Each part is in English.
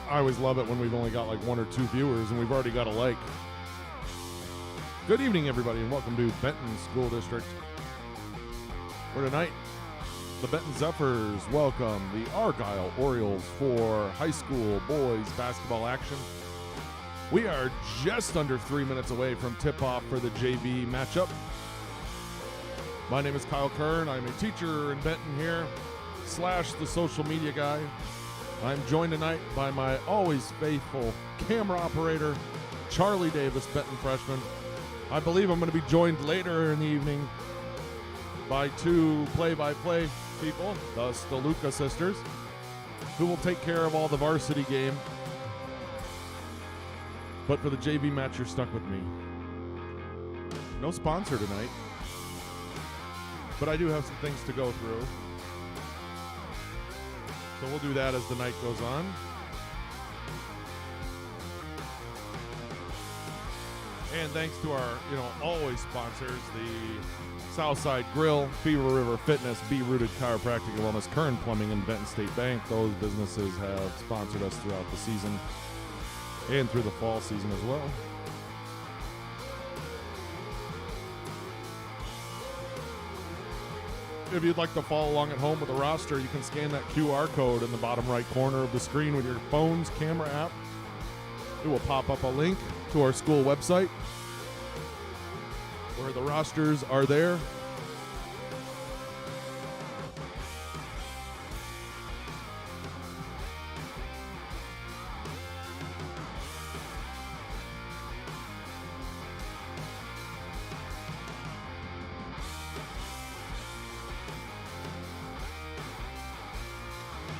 I always love it when we've only got like 1 or 2 viewers and we've already got a like. Good evening, everybody, and welcome to Benton School District. Where tonight, the Benton Zephyrs welcome the Argyle Orioles for high school boys basketball action. We are just under 3 minutes away from tip-off for the JV matchup. My name is Kyle Kern. I'm a teacher in Benton here, / the social media guy. I'm joined tonight by my always faithful camera operator, Charlie Davis, Benton freshman. I believe I'm going to be joined later in the evening by 2 play-by-play people, the Staluka sisters, who will take care of all the varsity game. But for the JV match, you're stuck with me. No sponsor tonight, but I do have some things to go through. So we'll do that as the night goes on. And thanks to our, always sponsors, the Southside Grill, Beaver River Fitness, Be Rooted Chiropractic and Wellness, Kern Plumbing, and Benton State Bank. Those businesses have sponsored us throughout the season and through the fall season as well. If you'd like to follow along at home with the roster, you can scan that QR code in the bottom right corner of the screen with your phone's camera app. It will pop up a link to our school website where the rosters are there.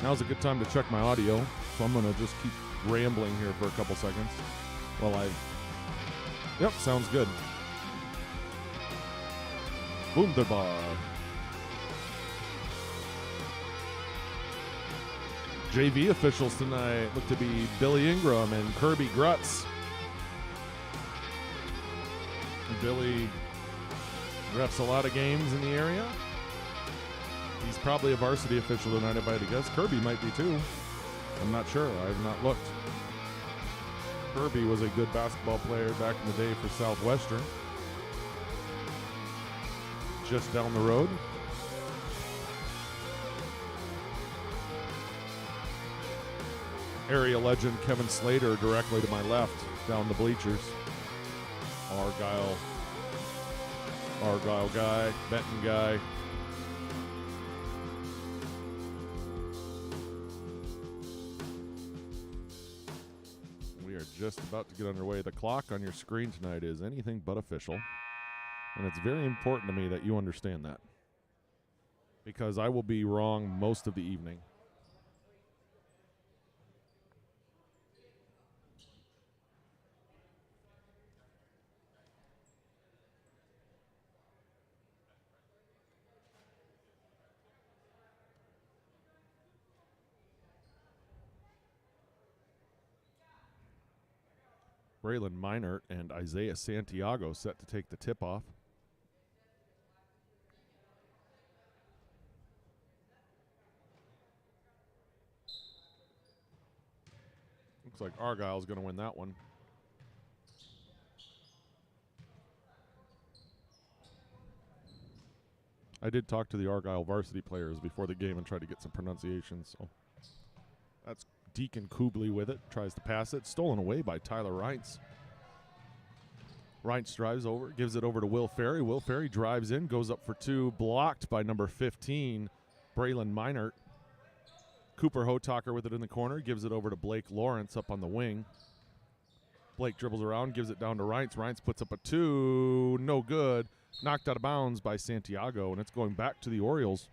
Now's a good time to check my audio, so I'm going to just keep rambling here for a couple seconds while Yep, sounds good. Wunderbar. JV officials tonight look to be Billy Ingram and Kirby Grutz. Billy refs a lot of games in the area. He's probably a varsity official tonight, if I had to guess. Kirby might be too. I'm not sure. I have not looked. Kirby was a good basketball player back in the day for Southwestern. Just down the road. Area legend Kevin Slater directly to my left, down the bleachers. Argyle guy, Benton guy. Just about to get underway. The clock on your screen tonight is anything but official, and it's very important to me that you understand that, because I will be wrong most of the evening. Braylon Minert and Isaiah Santiago set to take the tip-off. Looks like Argyle's going to win that one. I did talk to the Argyle varsity players before the game and tried to get some pronunciations. So that's Deacon Kubley with it, tries to pass it, stolen away by Tyler Reintz. Reintz drives over, gives it over to Will Ferry. Will Ferry drives in, goes up for 2, blocked by number 15, Braylon Minert. Cooper Hotaker with it in the corner, gives it over to Blake Lawrence up on the wing. Blake dribbles around, gives it down to Reintz. Reintz puts up a 2, no good. Knocked out of bounds by Santiago, and it's going back to the Orioles.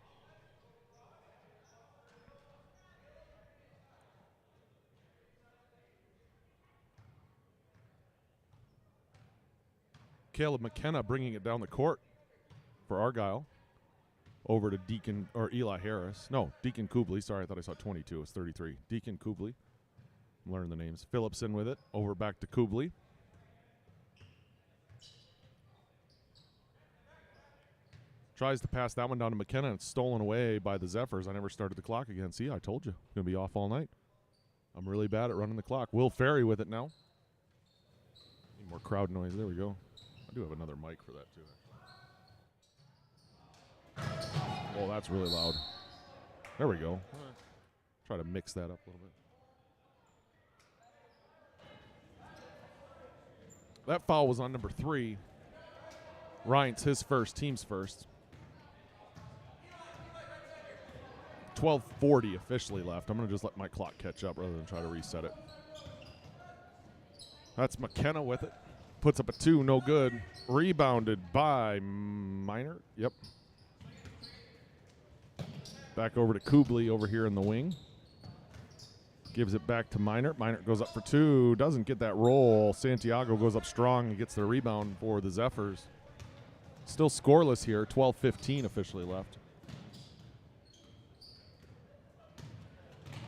Caleb McKenna bringing it down the court for Argyle. Over to Eli Harris. No, Deacon Kubley. Sorry, I thought I saw 22. It's 33. Deacon Kubley. I'm learning the names. Phillipson with it. Over back to Kubley. Tries to pass that one down to McKenna. It's stolen away by the Zephyrs. I never started the clock again. See, I told you. It's going to be off all night. I'm really bad at running the clock. Will Ferry with it now. Need more crowd noise. There we go. I do have another mic for that, too. Oh, that's really loud. There we go. Try to mix that up a little bit. That foul was on number 3. Ryan's his first, team's first. 12:40 officially left. I'm going to just let my clock catch up rather than try to reset it. That's McKenna with it. Puts up a 2, no good. Rebounded by Minor. Yep. Back over to Kubley over here in the wing. Gives it back to Minor. Minor goes up for 2. Doesn't get that roll. Santiago goes up strong and gets the rebound for the Zephyrs. Still scoreless here. 12:15 officially left.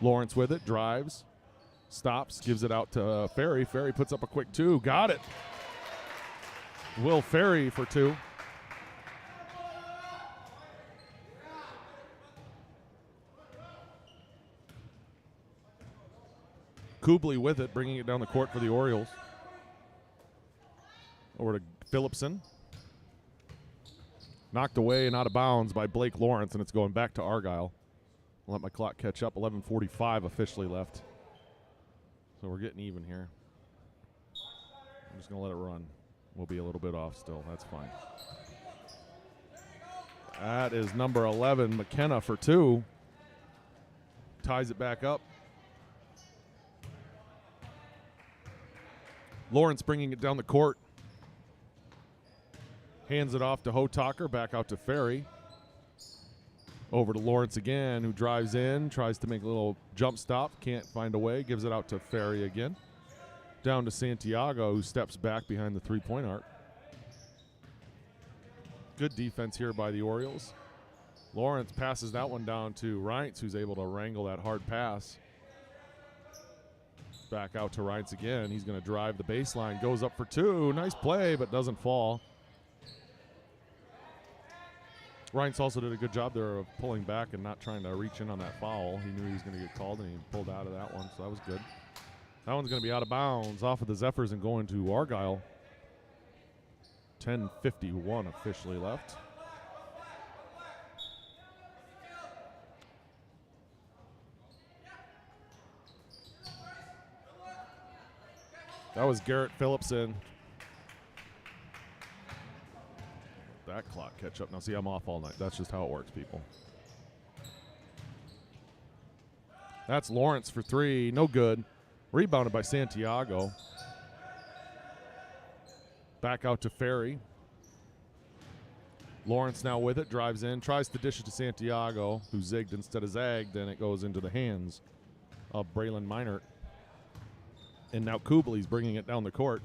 Lawrence with it. Drives. Stops. Gives it out to Ferry. Ferry puts up a quick 2. Got it. Will Ferry for 2. Kubley with it, bringing it down the court for the Orioles. Over to Phillipson. Knocked away and out of bounds by Blake Lawrence, and it's going back to Argyle. I'll let my clock catch up. 11:45 officially left. So we're getting even here. I'm just going to let it run. We'll be a little bit off still. That's fine. That is number 11, McKenna for 2. Ties it back up. Lawrence bringing it down the court. Hands it off to Hotaker, back out to Ferry. Over to Lawrence again, who drives in, tries to make a little jump stop, can't find a way, gives it out to Ferry again. Down to Santiago, who steps back behind the three-point arc. Good defense here by the Orioles. Lawrence passes that one down to Reintz, who's able to wrangle that hard pass. Back out to Reintz again. He's going to drive the baseline, goes up for 2. Nice play, but doesn't fall. Reintz also did a good job there of pulling back and not trying to reach in on that foul. He knew he was going to get called, and he pulled out of that one, so that was good. That one's going to be out of bounds off of the Zephyrs and going to Argyle. 10:51 officially left. That was Garrett Phillipson. That clock catch up. Now, see, I'm off all night. That's just how it works, people. That's Lawrence for 3. No good. Rebounded by Santiago. Back out to Ferry. Lawrence now with it. Drives in. Tries to dish it to Santiago, who zigged instead of zagged. And it goes into the hands of Braylon Minert. And now Kubley's bringing it down the court.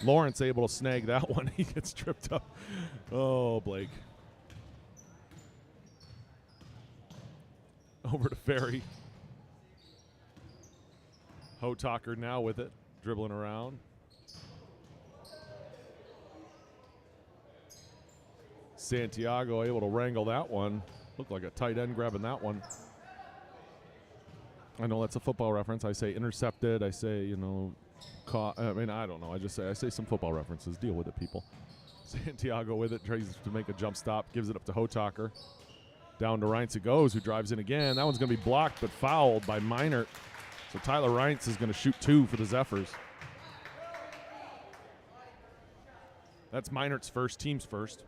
Lawrence able to snag that one. He gets tripped up. Oh, Blake. Over to Ferry. Hotaker now with it, dribbling around. Santiago able to wrangle that one. Looked like a tight end grabbing that one. I know that's a football reference. I say intercepted. I say, you know, caught. I mean, I don't know. I say some football references. Deal with it, people. Santiago with it. Tries to make a jump stop. Gives it up to Hotaker. Down to Reintz it goes, who drives in again. That one's going to be blocked but fouled by Minert. So Tyler Reintz is going to shoot 2 for the Zephyrs. That's Minert's first, team's first.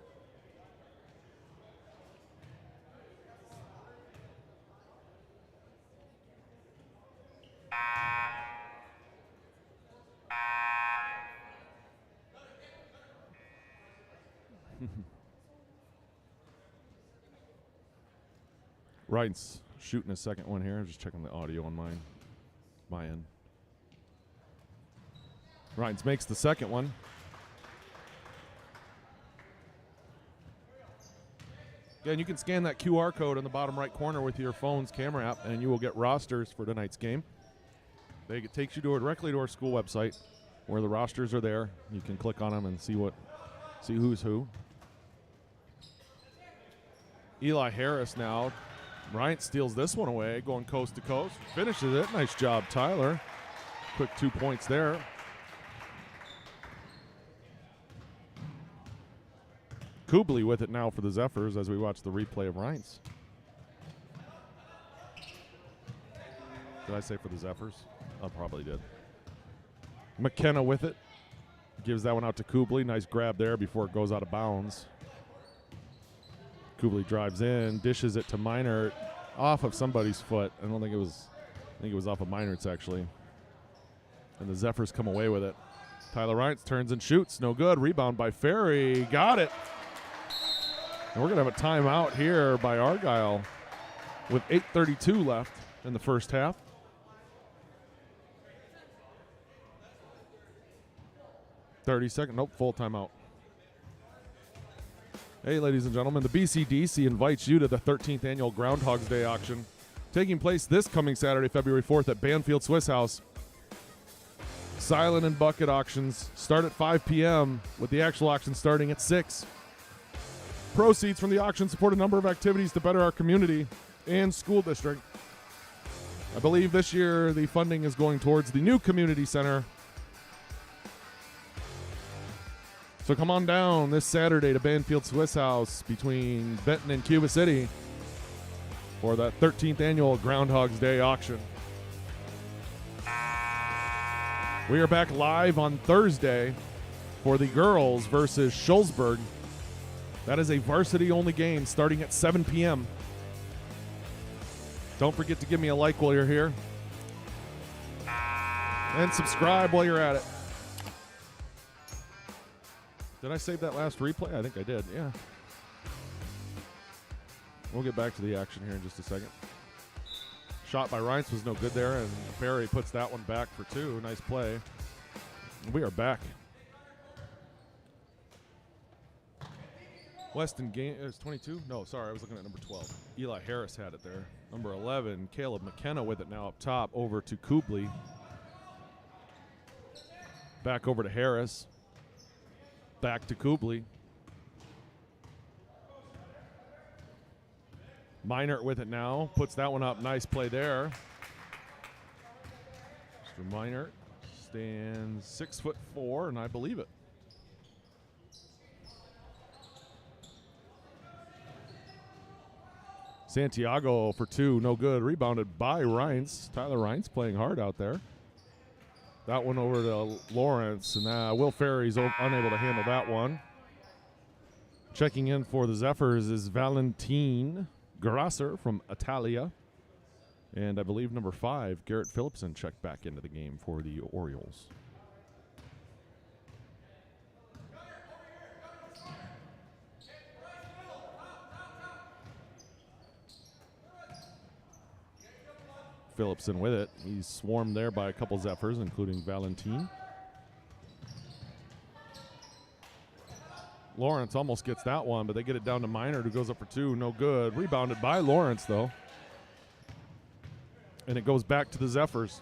Reintz shooting a second one here. I'm just checking the audio on my end. Reintz makes the second one. Again, you can scan that QR code in the bottom right corner with your phone's camera app, and you will get rosters for tonight's game. It takes you directly to our school website where the rosters are there. You can click on them and see who's who. Eli Harris now. Bryant steals this one away, going coast to coast. Finishes it. Nice job, Tyler. Quick 2 points there. Kubley with it now for the Zephyrs as we watch the replay of Reince. Did I say for the Zephyrs? I probably did. McKenna with it. Gives that one out to Kubley. Nice grab there before it goes out of bounds. Kubley drives in, dishes it to Minert off of somebody's foot. I think it was off of Minert's actually. And the Zephyrs come away with it. Tyler Reince turns and shoots. No good. Rebound by Ferry. Got it. And we're going to have a timeout here by Argyle with 8:32 left in the first half. Nope, full timeout. Hey, ladies and gentlemen, the BCDC invites you to the 13th annual Groundhog's Day auction, taking place this coming Saturday, February 4th at Banfield Swiss House. Silent and bucket auctions start at 5 p.m., with the actual auction starting at 6. Proceeds from the auction support a number of activities to better our community and school district. I believe this year the funding is going towards the new community center. So come on down this Saturday to Banfield Swiss House between Benton and Cuba City for the 13th annual Groundhog's Day auction. We are back live on Thursday for the girls versus Schulzberg. That is a varsity-only game starting at 7 p.m. Don't forget to give me a like while you're here. And subscribe while you're at it. Did I save that last replay? I think I did, yeah. We'll get back to the action here in just a second. Shot by Reince was no good there, and Ferry puts that one back for 2. Nice play. We are back. Weston game is 22. No, sorry, I was looking at number 12. Eli Harris had it there. Number 11, Caleb McKenna with it now up top, over to Kubley. Back over to Harris. Back to Kubley. Minert with it now. Puts that one up. Nice play there. Mr. Minert stands 6'4", and I believe it. Santiago for 2. No good. Rebounded by Reince. Tyler Reince playing hard out there. That one over to Lawrence, and Will Ferry's unable to handle that one. Checking in for the Zephyrs is Valentin Grasser from Italia. And I believe number 5, Garrett Phillipson, checked back into the game for the Orioles. Phillipson with it. He's swarmed there by a couple Zephyrs, including Valentin. Lawrence almost gets that one, but they get it down to Minert, who goes up for 2. No good. Rebounded by Lawrence, though. And it goes back to the Zephyrs.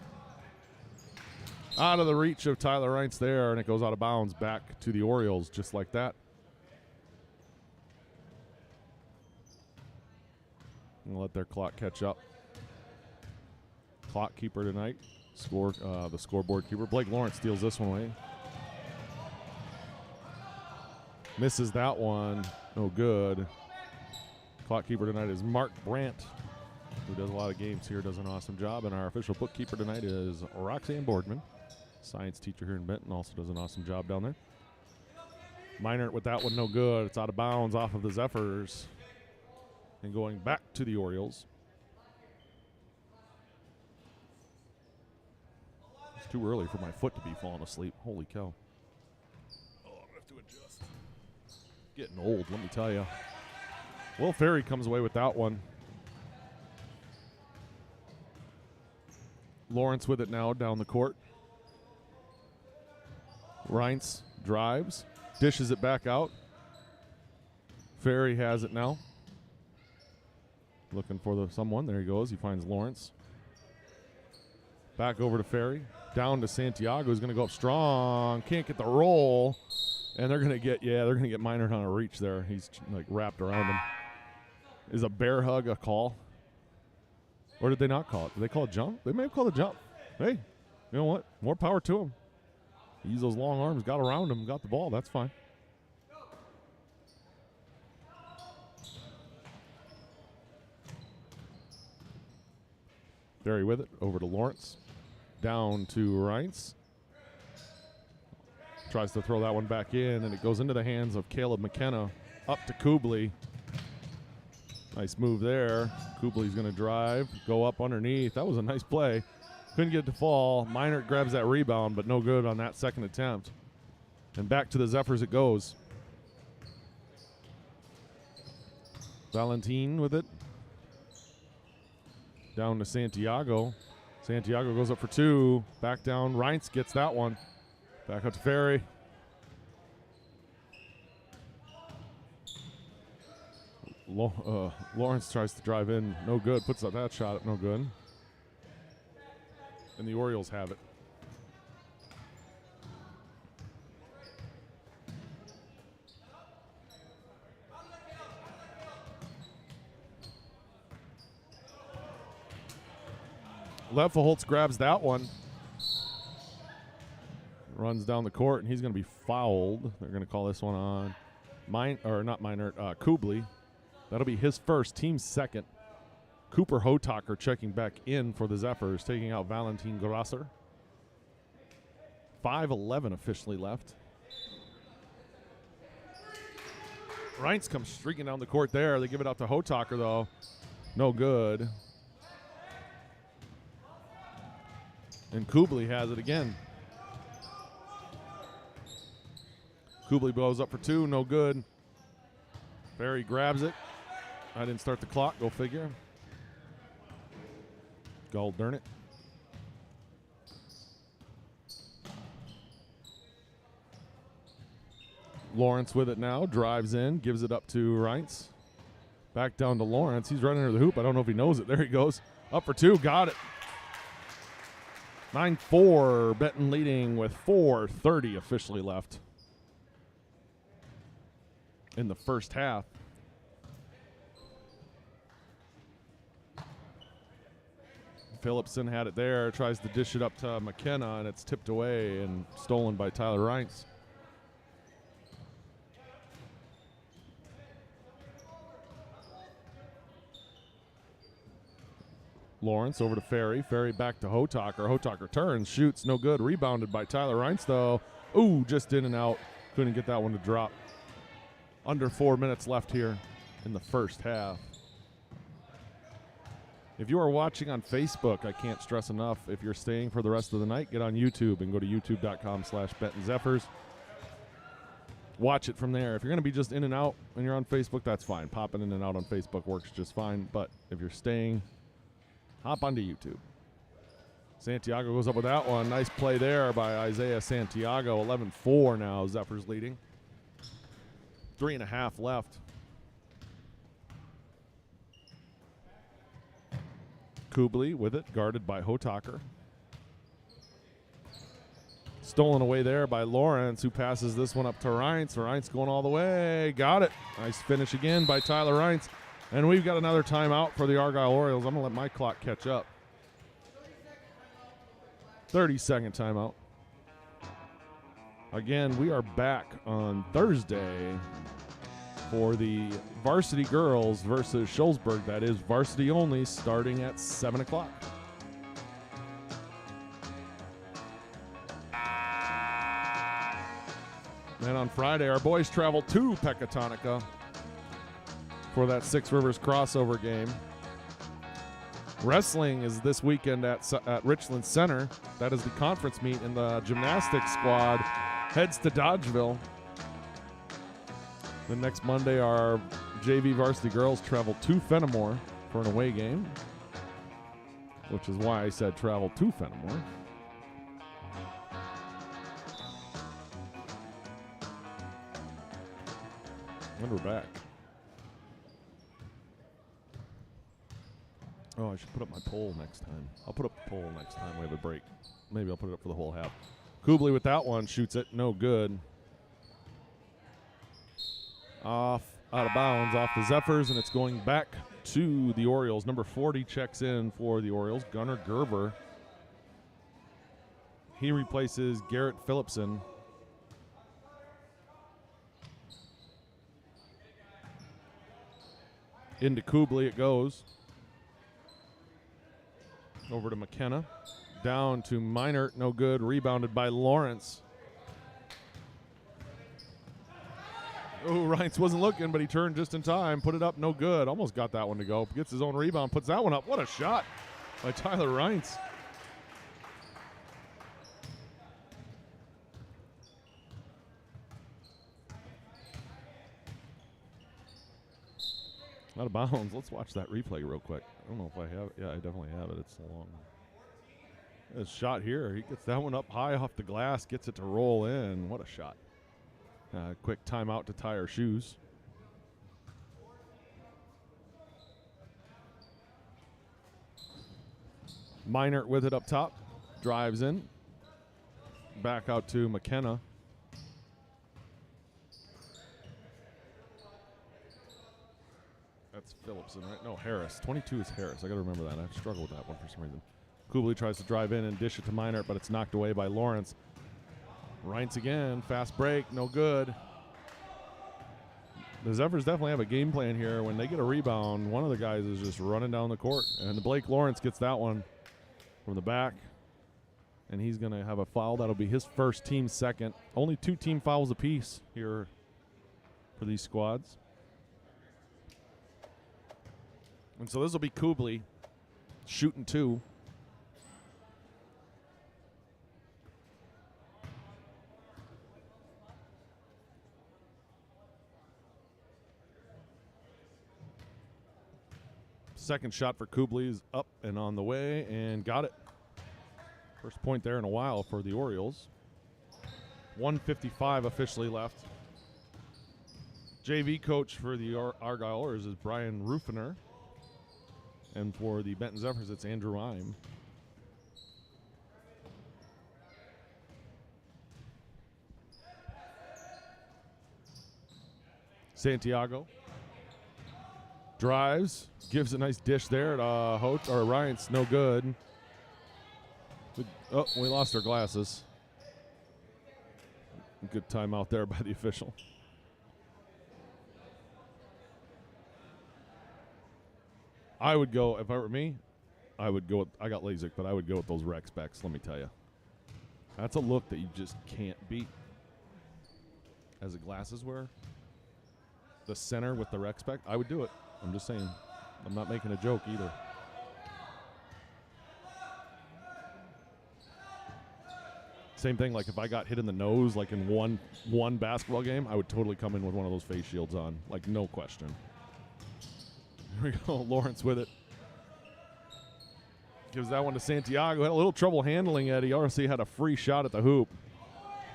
Out of the reach of Tyler Reince there, and it goes out of bounds back to the Orioles just like that. And let their clock catch up. Clock keeper tonight, the scoreboard keeper. Blake Lawrence steals this one away. Misses that one, no good. Clock keeper tonight is Mark Brandt, who does a lot of games here, does an awesome job. And our official bookkeeper tonight is Roxanne Boardman, science teacher here in Benton, also does an awesome job down there. Minert with that one, no good. It's out of bounds off of the Zephyrs. And going back to the Orioles. Too early for my foot to be falling asleep. Holy cow. Oh, I'm going to have to adjust. Getting old, let me tell you. Will Ferry comes away with that one. Lawrence with it now down the court. Reince drives, dishes it back out. Ferry has it now. Looking for someone. There he goes. He finds Lawrence. Back over to Ferry. Down to Santiago, who's going to go up strong. Can't get the roll. And they're going to get Minert on a reach there. He's like wrapped around him. Is a bear hug a call? Or did they not call it? Did they call a jump? They may have called a jump. Hey, you know what? More power to him. He used those long arms, got around him, got the ball. That's fine. Barry with it, over to Lawrence. Down to Reintz. Tries to throw that one back in, and it goes into the hands of Caleb McKenna. Up to Kubley. Nice move there. Kubley's going to drive, go up underneath. That was a nice play. Couldn't get it to fall. Meinert grabs that rebound, but no good on that second attempt. And back to the Zephyrs it goes. Valentin with it. Down to Santiago. Santiago goes up for two. Back down. Reintz gets that one. Back up to Ferry. Lawrence tries to drive in. No good. Puts up that shot up. No good. And the Orioles have it. Leffelholtz grabs that one. Runs down the court, and he's going to be fouled. They're going to call this one on Kubley. That'll be his first, team's second. Cooper Hotaker checking back in for the Zephyrs, taking out Valentin Grasser. 5:11 officially left. Reintz comes streaking down the court there. They give it out to Hotaker, though. No good. And Kubley has it again. Kubley blows up for two, no good. Barry grabs it. I didn't start the clock, go figure. Gold darn it. Lawrence with it now, drives in, gives it up to Reintz. Back down to Lawrence. He's running under the hoop. I don't know if he knows it. There he goes. Up for two, got it. 9-4, Benton leading with 4:30 officially left in the first half. Phillipson had it there, tries to dish it up to McKenna, and it's tipped away and stolen by Tyler Reintz. Lawrence over to Ferry. Ferry back to Hotaker. Hotaker turns, shoots, no good. Rebounded by Tyler Reintz, though. Ooh, just in and out. Couldn't get that one to drop. Under 4 minutes left here in the first half. If you are watching on Facebook, I can't stress enough, if you're staying for the rest of the night, get on YouTube and go to youtube.com/Benton Zephyrs. Watch it from there. If you're going to be just in and out when you're on Facebook, that's fine. Popping in and out on Facebook works just fine. But if you're staying, hop onto YouTube. Santiago goes up with that one. Nice play there by Isaiah Santiago. 11-4 now, Zephyrs leading. 3.5 left. Kubley with it, guarded by Hotaker. Stolen away there by Lawrence, who passes this one up to Reintz. Reintz going all the way. Got it. Nice finish again by Tyler Reintz. And we've got another timeout for the Argyle Orioles. I'm going to let my clock catch up. 30-second timeout. Again, we are back on Thursday for the Varsity girls versus Shullsburg. That is varsity only, starting at 7 o'clock. Then on Friday, our boys travel to Pecatonica for that Six Rivers crossover game. Wrestling is this weekend at Richland Center. That is the conference meet, and the gymnastics squad heads to Dodgeville. The next Monday, our JV varsity girls travel to Fenimore for an away game, which is why I said travel to Fenimore. And we're back. Oh, I should put up my poll next time. I'll put up the poll next time we have a break. Maybe I'll put it up for the whole half. Kubley with that one, shoots it, no good. Off out of bounds off the Zephyrs, and it's going back to the Orioles. Number 40 checks in for the Orioles, Gunnar Gerber. He replaces Garrett Phillipson. Into Kubley it goes. Over to McKenna. Down to Minert, no good. Rebounded by Lawrence. Oh, Reince wasn't looking, but he turned just in time. Put it up, no good. Almost got that one to go. Gets his own rebound, puts that one up. What a shot by Tyler Reince. Out of bounds. Let's watch that replay real quick. I don't know if I have it. Yeah, I definitely have it. It's long. His shot here. He gets that one up high off the glass, gets it to roll in. What a shot. Quick timeout to tie our shoes. Minert with it up top. Drives in. Back out to McKenna. That's Phillipson, right? No, Harris. 22 is Harris. I got to remember that. I struggle with that one for some reason. Kubley tries to drive in and dish it to Minert, but it's knocked away by Lawrence. Reince again. Fast break. No good. The Zephyrs definitely have a game plan here. When they get a rebound, one of the guys is just running down the court. And Blake Lawrence gets that one from the back. And he's going to have a foul. That'll be his first, team second. Only 2 team fouls apiece here for these squads. And so this will be Kubley shooting 2. Second shot for Kubley is up and on the way and got it. First point there in a while for the Orioles. 1:55 officially left. JV coach for the Argyle Orioles is Brian Rufiner. And for the Benton Zephyrs, it's Andrew Ime. Santiago drives, gives a nice dish there to Reince, no good. Oh, we lost our glasses. Good timeout there by the official. I would go, if I were me, I would go with, I got LASIK, but I would go with those rec specs, let me tell you. That's a look that you just can't beat as a glasses wearer. The center with the rec spec, I would do it. I'm just saying. I'm not making a joke either. Same thing, like if I got hit in the nose, like in one basketball game, I would totally come in with one of those face shields on, like no question. Here we go, Lawrence with it. Gives that one to Santiago. Had a little trouble handling it. He already had a free shot at the hoop.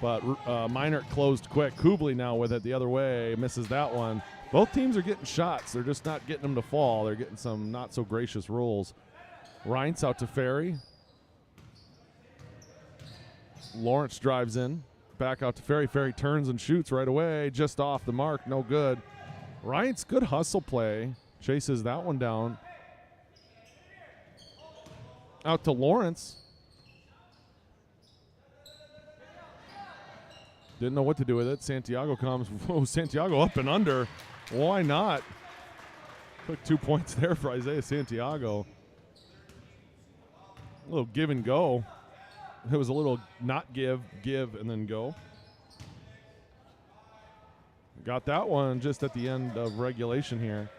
But Minert closed quick. Kubley now with it the other way. Misses that one. Both teams are getting shots. They're just not getting them to fall. They're getting some not so gracious rolls. Reince out to Ferry. Lawrence drives in. Back out to Ferry. Ferry turns and shoots right away. Just off the mark. No good. Reince, good hustle play. Chases that one down. Out to Lawrence. Didn't know what to do with it. Santiago comes. Whoa, Santiago up and under. Why not? Quick 2 points there for Isaiah Santiago. A little give and go. It was a little not give, and then go. Got that one just at the end of regulation here.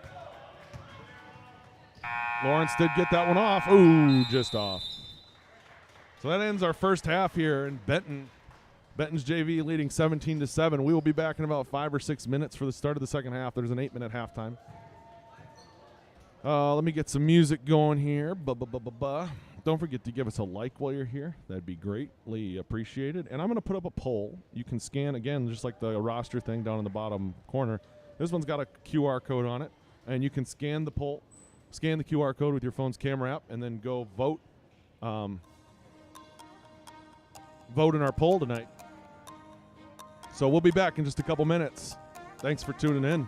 Lawrence did get that one off. Ooh, just off. So that ends our first half here in Benton. Benton's JV leading 17-7. We will be back in about 5 or 6 minutes for the start of the second half. There's an 8-minute halftime. Let me get some music going here. Don't forget to give us a like while you're here. That'd be greatly appreciated. And I'm going to put up a poll. You can scan, again, just like the roster thing down in the bottom corner. This one's got a QR code on it. And you can scan the poll, scan the QR code with your phone's camera app, and then go vote. Vote in our poll tonight. So we'll be back in just a couple minutes. Thanks for tuning in.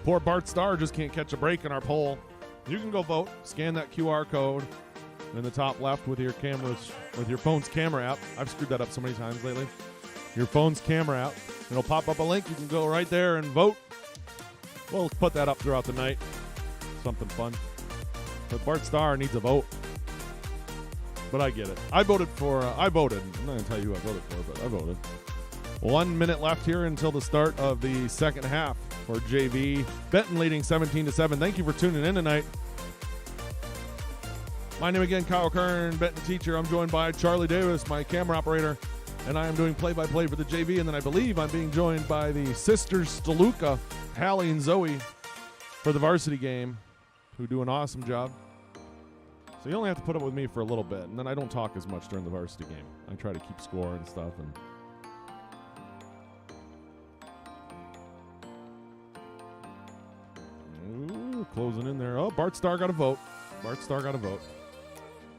Poor Bart Starr just can't catch a break in our poll. You can go vote. Scan that QR code in the top left with your phone's camera app. I've screwed that up so many times lately. Your phone's camera app. It'll pop up a link. You can go right there and vote. We'll put that up throughout the night. Something fun. But Bart Starr needs a vote. But I get it. I voted. I'm not going to tell you who I voted for, but I voted. 1 minute left here until the start of the second half for JV. Benton leading 17-7. Thank you for tuning in tonight. My name again, Kyle Kern, Benton teacher. I'm joined by Charlie Davis, my camera operator, and I am doing play-by-play for the JV. And then I believe I'm being joined by the sisters Steluka, Hallie and Zoe, for the varsity game, who do an awesome job. So you only have to put up with me for a little bit, and then I don't talk as much during the varsity game. I try to keep score and stuff. And ooh, closing in there. Oh, Bart Starr got a vote.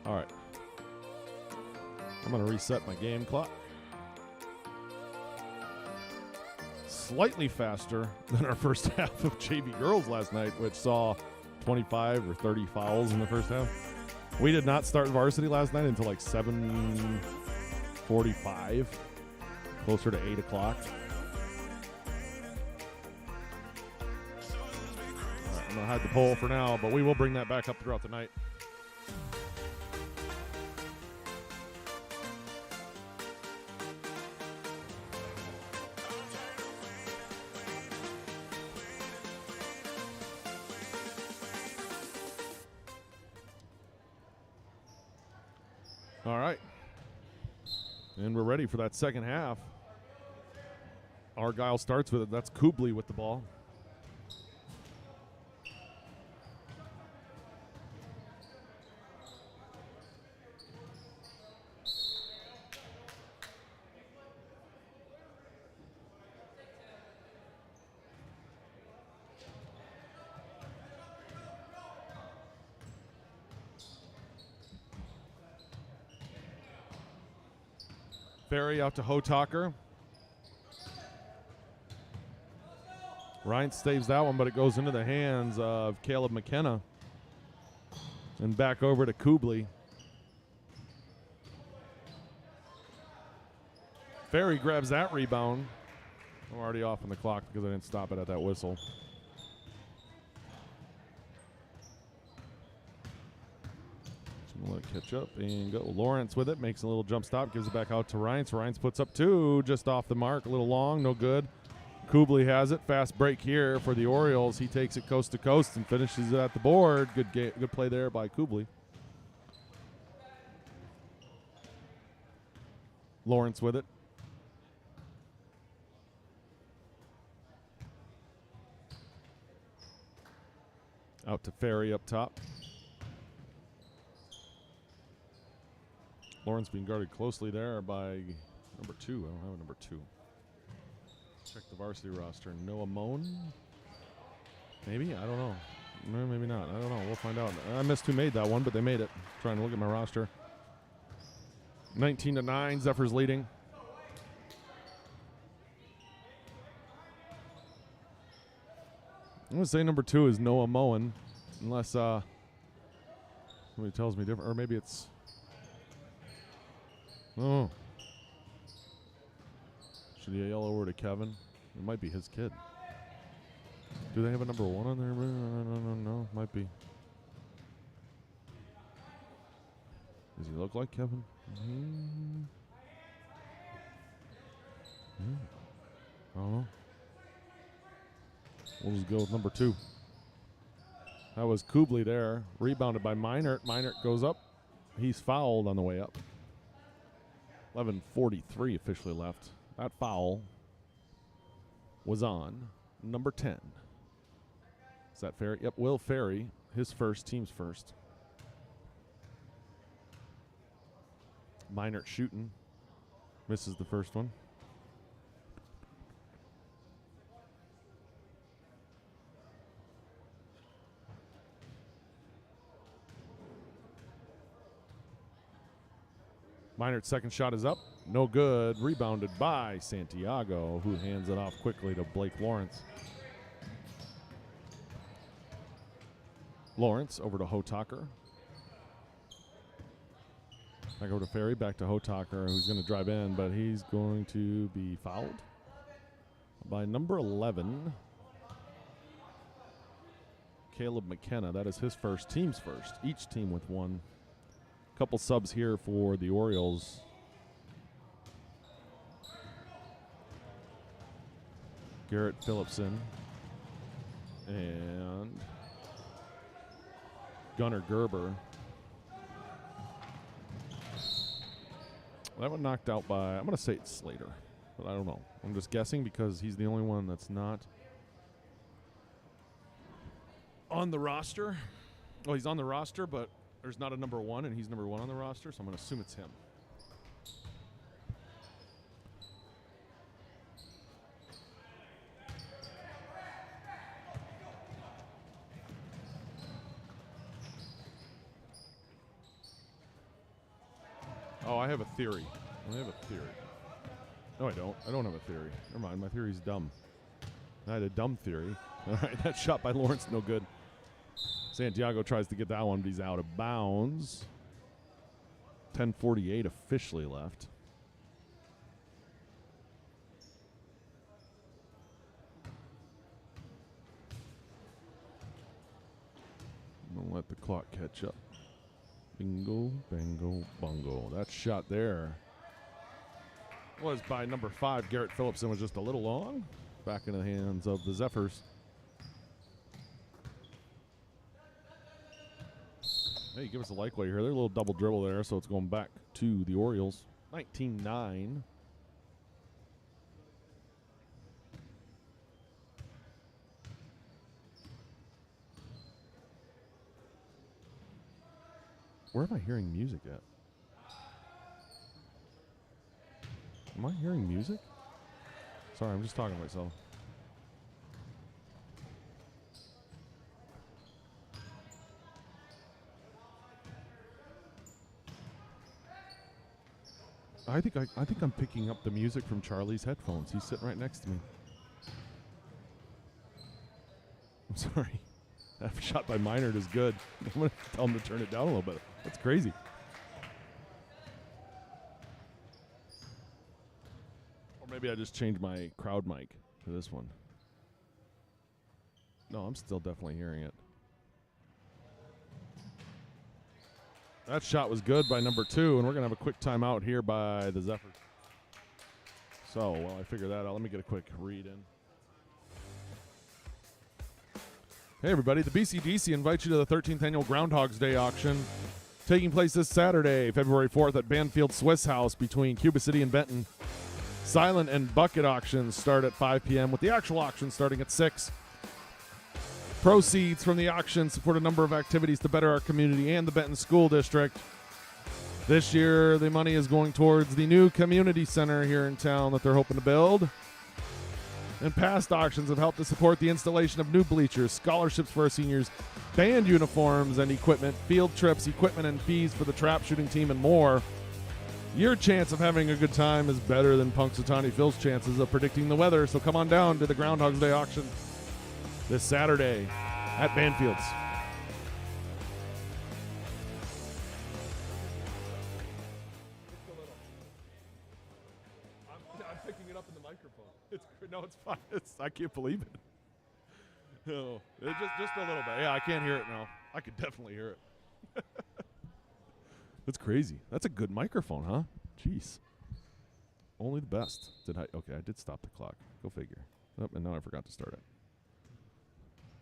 All right. I'm going to reset my game clock. Slightly faster than our first half of JV girls last night, which saw 25 or 30 fouls in the first half. We did not start varsity last night until like 7:45, closer to 8 o'clock. All right, I'm going to hide the poll for now, but we will bring that back up throughout the night. All right. And we're ready for that second half. Argyle starts with it. That's Kubley with the ball. Ferry out to Hotaker. Ryan saves that one, but it goes into the hands of Caleb McKenna. And back over to Kubley. Ferry grabs that rebound. I'm already off on the clock because I didn't stop it at that whistle. Let it catch up and go. Lawrence with it, makes a little jump stop, gives it back out to Rines. Rines puts up two, just off the mark, a little long, no good. Kubley has it. Fast break here for the Orioles. He takes it coast to coast and finishes it at the board. Good play there by Kubley. Lawrence with it. Out to Ferry up top. Lawrence being guarded closely there by number 2. I don't have a number 2. Check the varsity roster. Noah Moan? Maybe? I don't know. No, maybe not. I don't know. We'll find out. I missed who made that one, but they made it. Trying to look at my roster. 19-9. Zephyrs leading. I'm going to say number 2 is Noah Moen, unless somebody tells me different. Or maybe it's... Oh. Should he yell over to Kevin? It might be his kid. Do they have a number 1 on there? No. Might be. Does he look like Kevin? I don't know. We'll just go with number 2. That was Kubley there. Rebounded by Meinert. Meinert goes up. He's fouled on the way up. 11:43 officially left. That foul was on number 10. Is that Ferry? Yep, Will Ferry. His first, team's first. Meinert shooting. Misses the first one. Meinert's second shot is up. No good. Rebounded by Santiago, who hands it off quickly to Blake Lawrence. Lawrence over to Hotaker. Back over to Ferry, back to Hotaker, who's going to drive in, but he's going to be fouled by number 11, Caleb McKenna. That is his first, team's first. Each team with one. Couple subs here for the Orioles. Garrett Phillipson and Gunnar Gerber. That one knocked out by, I'm going to say it's Slater, but I don't know. I'm just guessing because he's the only one that's not on the roster. Well, he's on the roster, but there's not a number 1, and he's number 1 on the roster, so I'm going to assume it's him. Oh, I have a theory. No, I don't. I don't have a theory. Never mind. My theory's dumb. I had a dumb theory. All right, that shot by Lawrence, no good. Santiago tries to get that one, but he's out of bounds. 10:48 officially left. I'm gonna let the clock catch up. Bingo, bango, bungo. That shot there was by number 5. Garrett Phillipson was just a little long. Back in the hands of the Zephyrs. Hey, give us a like while you're here. There's a little double dribble there, so it's going back to the Orioles. 19-9. Where am I hearing music at? Am I hearing music? Sorry, I'm just talking to myself. I think I'm picking up the music from Charlie's headphones. He's sitting right next to me. I'm sorry. That shot by Minard is good. I'm going to tell him to turn it down a little bit. That's crazy. Or maybe I just changed my crowd mic to this one. No, I'm still definitely hearing it. That shot was good by number 2, and we're going to have a quick timeout here by the Zephyrs. So, while I figure that out, let me get a quick read in. Hey, everybody. The BCDC invites you to the 13th Annual Groundhog's Day auction taking place this Saturday, February 4th at Banfield Swiss House between Cuba City and Benton. Silent and bucket auctions start at 5 p.m. with the actual auction starting at 6. Proceeds from the auction support a number of activities to better our community and the Benton School District. This year, the money is going towards the new community center here in town that they're hoping to build. And past auctions have helped to support the installation of new bleachers, scholarships for our seniors, band uniforms and equipment, field trips, equipment and fees for the trap shooting team, and more. Your chance of having a good time is better than Punxsutawney Phil's chances of predicting the weather, so come on down to the Groundhog's Day auction this Saturday at Banfield's. I'm picking it up in the microphone. It's fine. I can't believe it. No, just a little bit. Yeah, I can't hear it now. I could definitely hear it. That's crazy. That's a good microphone, huh? Jeez. Only the best. Okay, I did stop the clock. Go figure. Oh, and now I forgot to start it.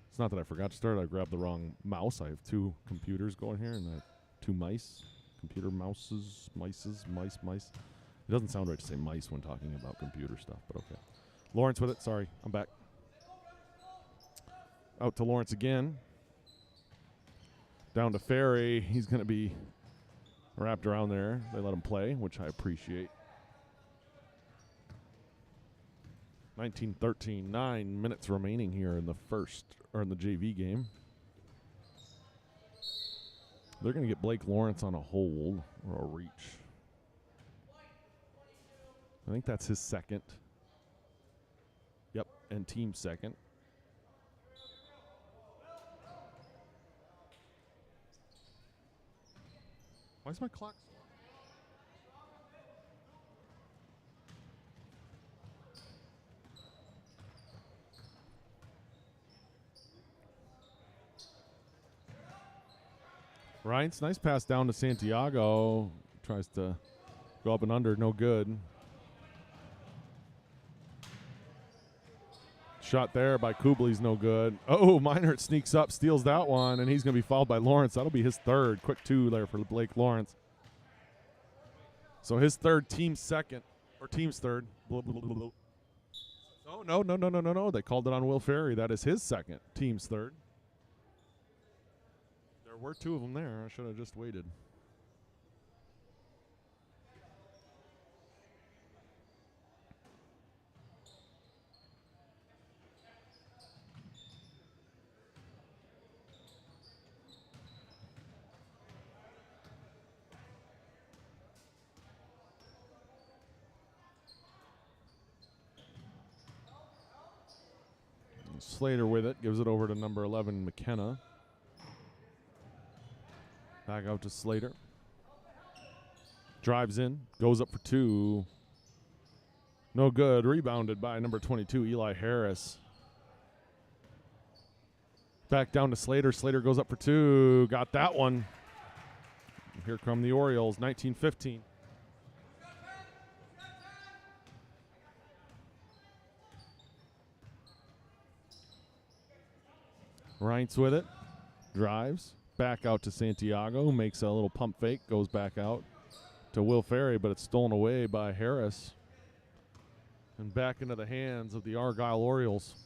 It's not that I forgot to start. I grabbed the wrong mouse. I have 2 computers going here, and I have 2 mice. Computer mouses, mice. It doesn't sound right to say mice when talking about computer stuff, but okay. Lawrence with it. Sorry, I'm back. Out to Lawrence again. Down to Ferry. He's going to be wrapped around there. They let him play, which I appreciate. 19-13, 9 minutes remaining here in the in the JV game. They're going to get Blake Lawrence on a hold or a reach. I think that's his second. Yep, and team second. Why is my clock so low? Ryan's nice pass down to Santiago. Tries to go up and under. No good. Shot there by Kubley's no good. Oh, Minert sneaks up, steals that one, and he's going to be fouled by Lawrence. That'll be his third. Quick two there for Blake Lawrence. So his third, team's second, or team's third. Blah, blah, blah, blah. Oh, no. They called it on Will Ferry. That is his second, team's third. There were two of them there. I should have just waited. Slater with it, gives it over to number 11, McKenna. Back out to Slater. Drives in, goes up for two. No good, rebounded by number 22, Eli Harris. Back down to Slater. Slater goes up for two. Got that one. Here come the Orioles, 19-15. Reince with it, drives, back out to Santiago, makes a little pump fake, goes back out to Will Ferry, but it's stolen away by Harris. And back into the hands of the Argyle Orioles.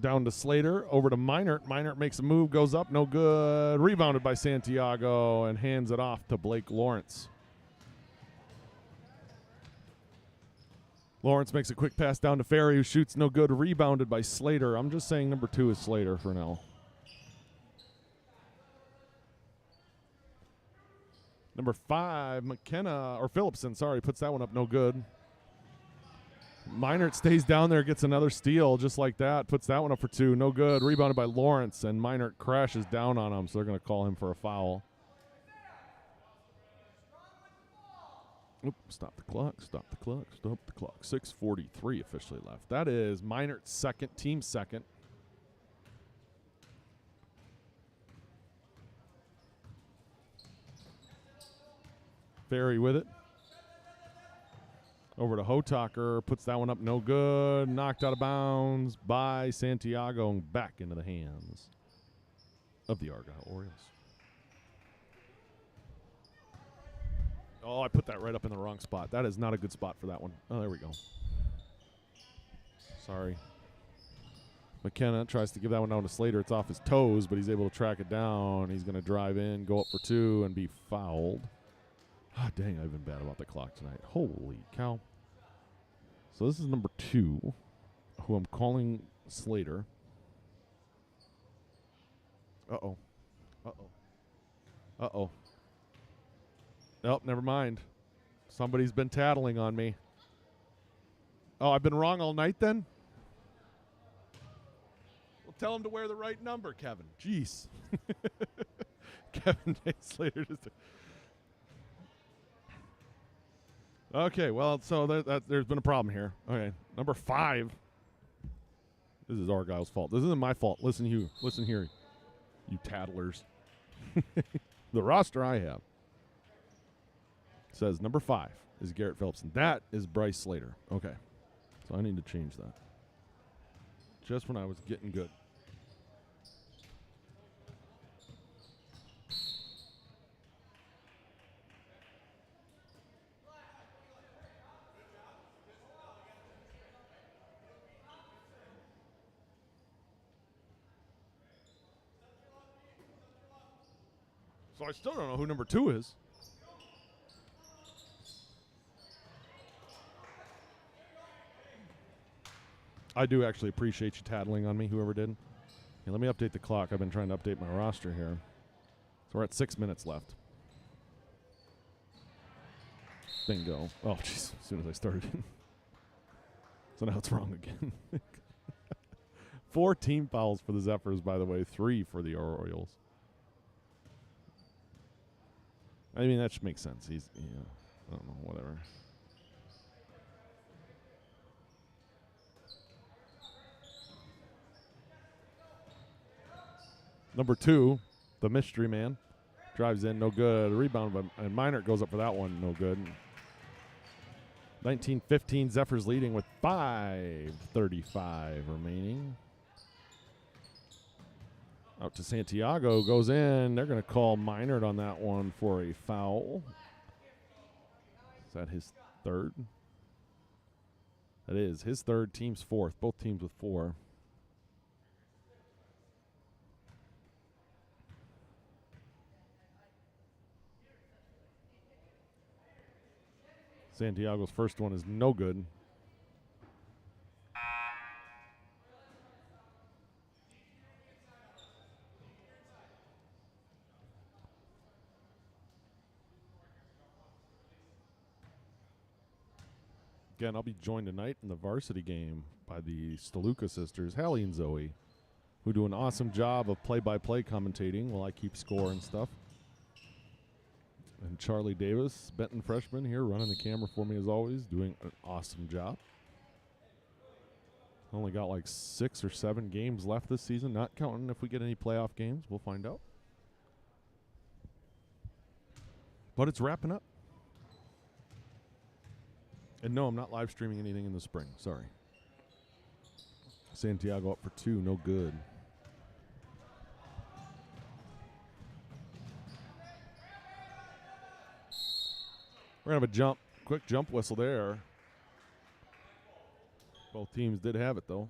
Down to Slater, over to Minert. Minert makes a move, goes up, no good. Rebounded by Santiago and hands it off to Blake Lawrence. Lawrence makes a quick pass down to Ferry, who shoots no good. Rebounded by Slater. I'm just saying number 2 is Slater for now. Number 5, McKenna, or Phillipson, sorry, puts that one up no good. Minert stays down there, gets another steal just like that. Puts that one up for 2, no good. Rebounded by Lawrence, and Minert crashes down on him, so they're going to call him for a foul. Oop, stop the clock, stop the clock, stop the clock. 6:43 officially left. That is Minert's second, team second. Ferry with it. Over to Hotaker, puts that one up, no good. Knocked out of bounds by Santiago and back into the hands of the Argyle Orioles. Oh, I put that right up in the wrong spot. That is not a good spot for that one. Oh, there we go. Sorry. McKenna tries to give that one down to Slater. It's off his toes, but he's able to track it down. He's going to drive in, go up for 2, and be fouled. Ah, dang, I've been bad about the clock tonight. Holy cow. So this is number 2, who I'm calling Slater. Uh-oh. Uh-oh. Uh-oh. Nope, never mind. Somebody's been tattling on me. Oh, I've been wrong all night then? Well, tell him to wear the right number, Kevin. Jeez. Kevin Day Slater just... Okay, well, so there's been a problem here. Okay, number 5. This is Argyle's fault. This isn't my fault. Listen here, you tattlers. The roster I have says number 5 is Garrett Phillipson. That is Bryce Slater. Okay, so I need to change that. Just when I was getting good. So I still don't know who number 2 is. I do actually appreciate you tattling on me, whoever did. Okay, let me update the clock. I've been trying to update my roster here. So we're at 6 minutes left. Bingo. Oh, jeez, as soon as I started. So now it's wrong again. 4 team fouls for the Zephyrs, by the way. 3 for the Orioles. I mean, that should make sense. He's, I don't know, whatever. Number 2, the mystery man, drives in, no good. Rebound, and Minert goes up for that one, no good. 19-15, Zephyrs leading with 5:35 remaining. Out to Santiago, goes in. They're going to call Minert on that one for a foul. Is that his third? That is his third, team's fourth. Both teams with 4. Santiago's first one is no good. Again, I'll be joined tonight in the varsity game by the Steluka sisters, Hallie and Zoe, who do an awesome job of play-by-play commentating while I keep score and stuff. And Charlie Davis, Benton freshman here, running the camera for me as always, doing an awesome job. Only got like 6 or 7 games left this season, not counting if we get any playoff games. We'll find out. But it's wrapping up. And no, I'm not live streaming anything in the spring. Sorry. Santiago up for 2, no good. We're going to have a quick jump whistle there. Both teams did have it, though.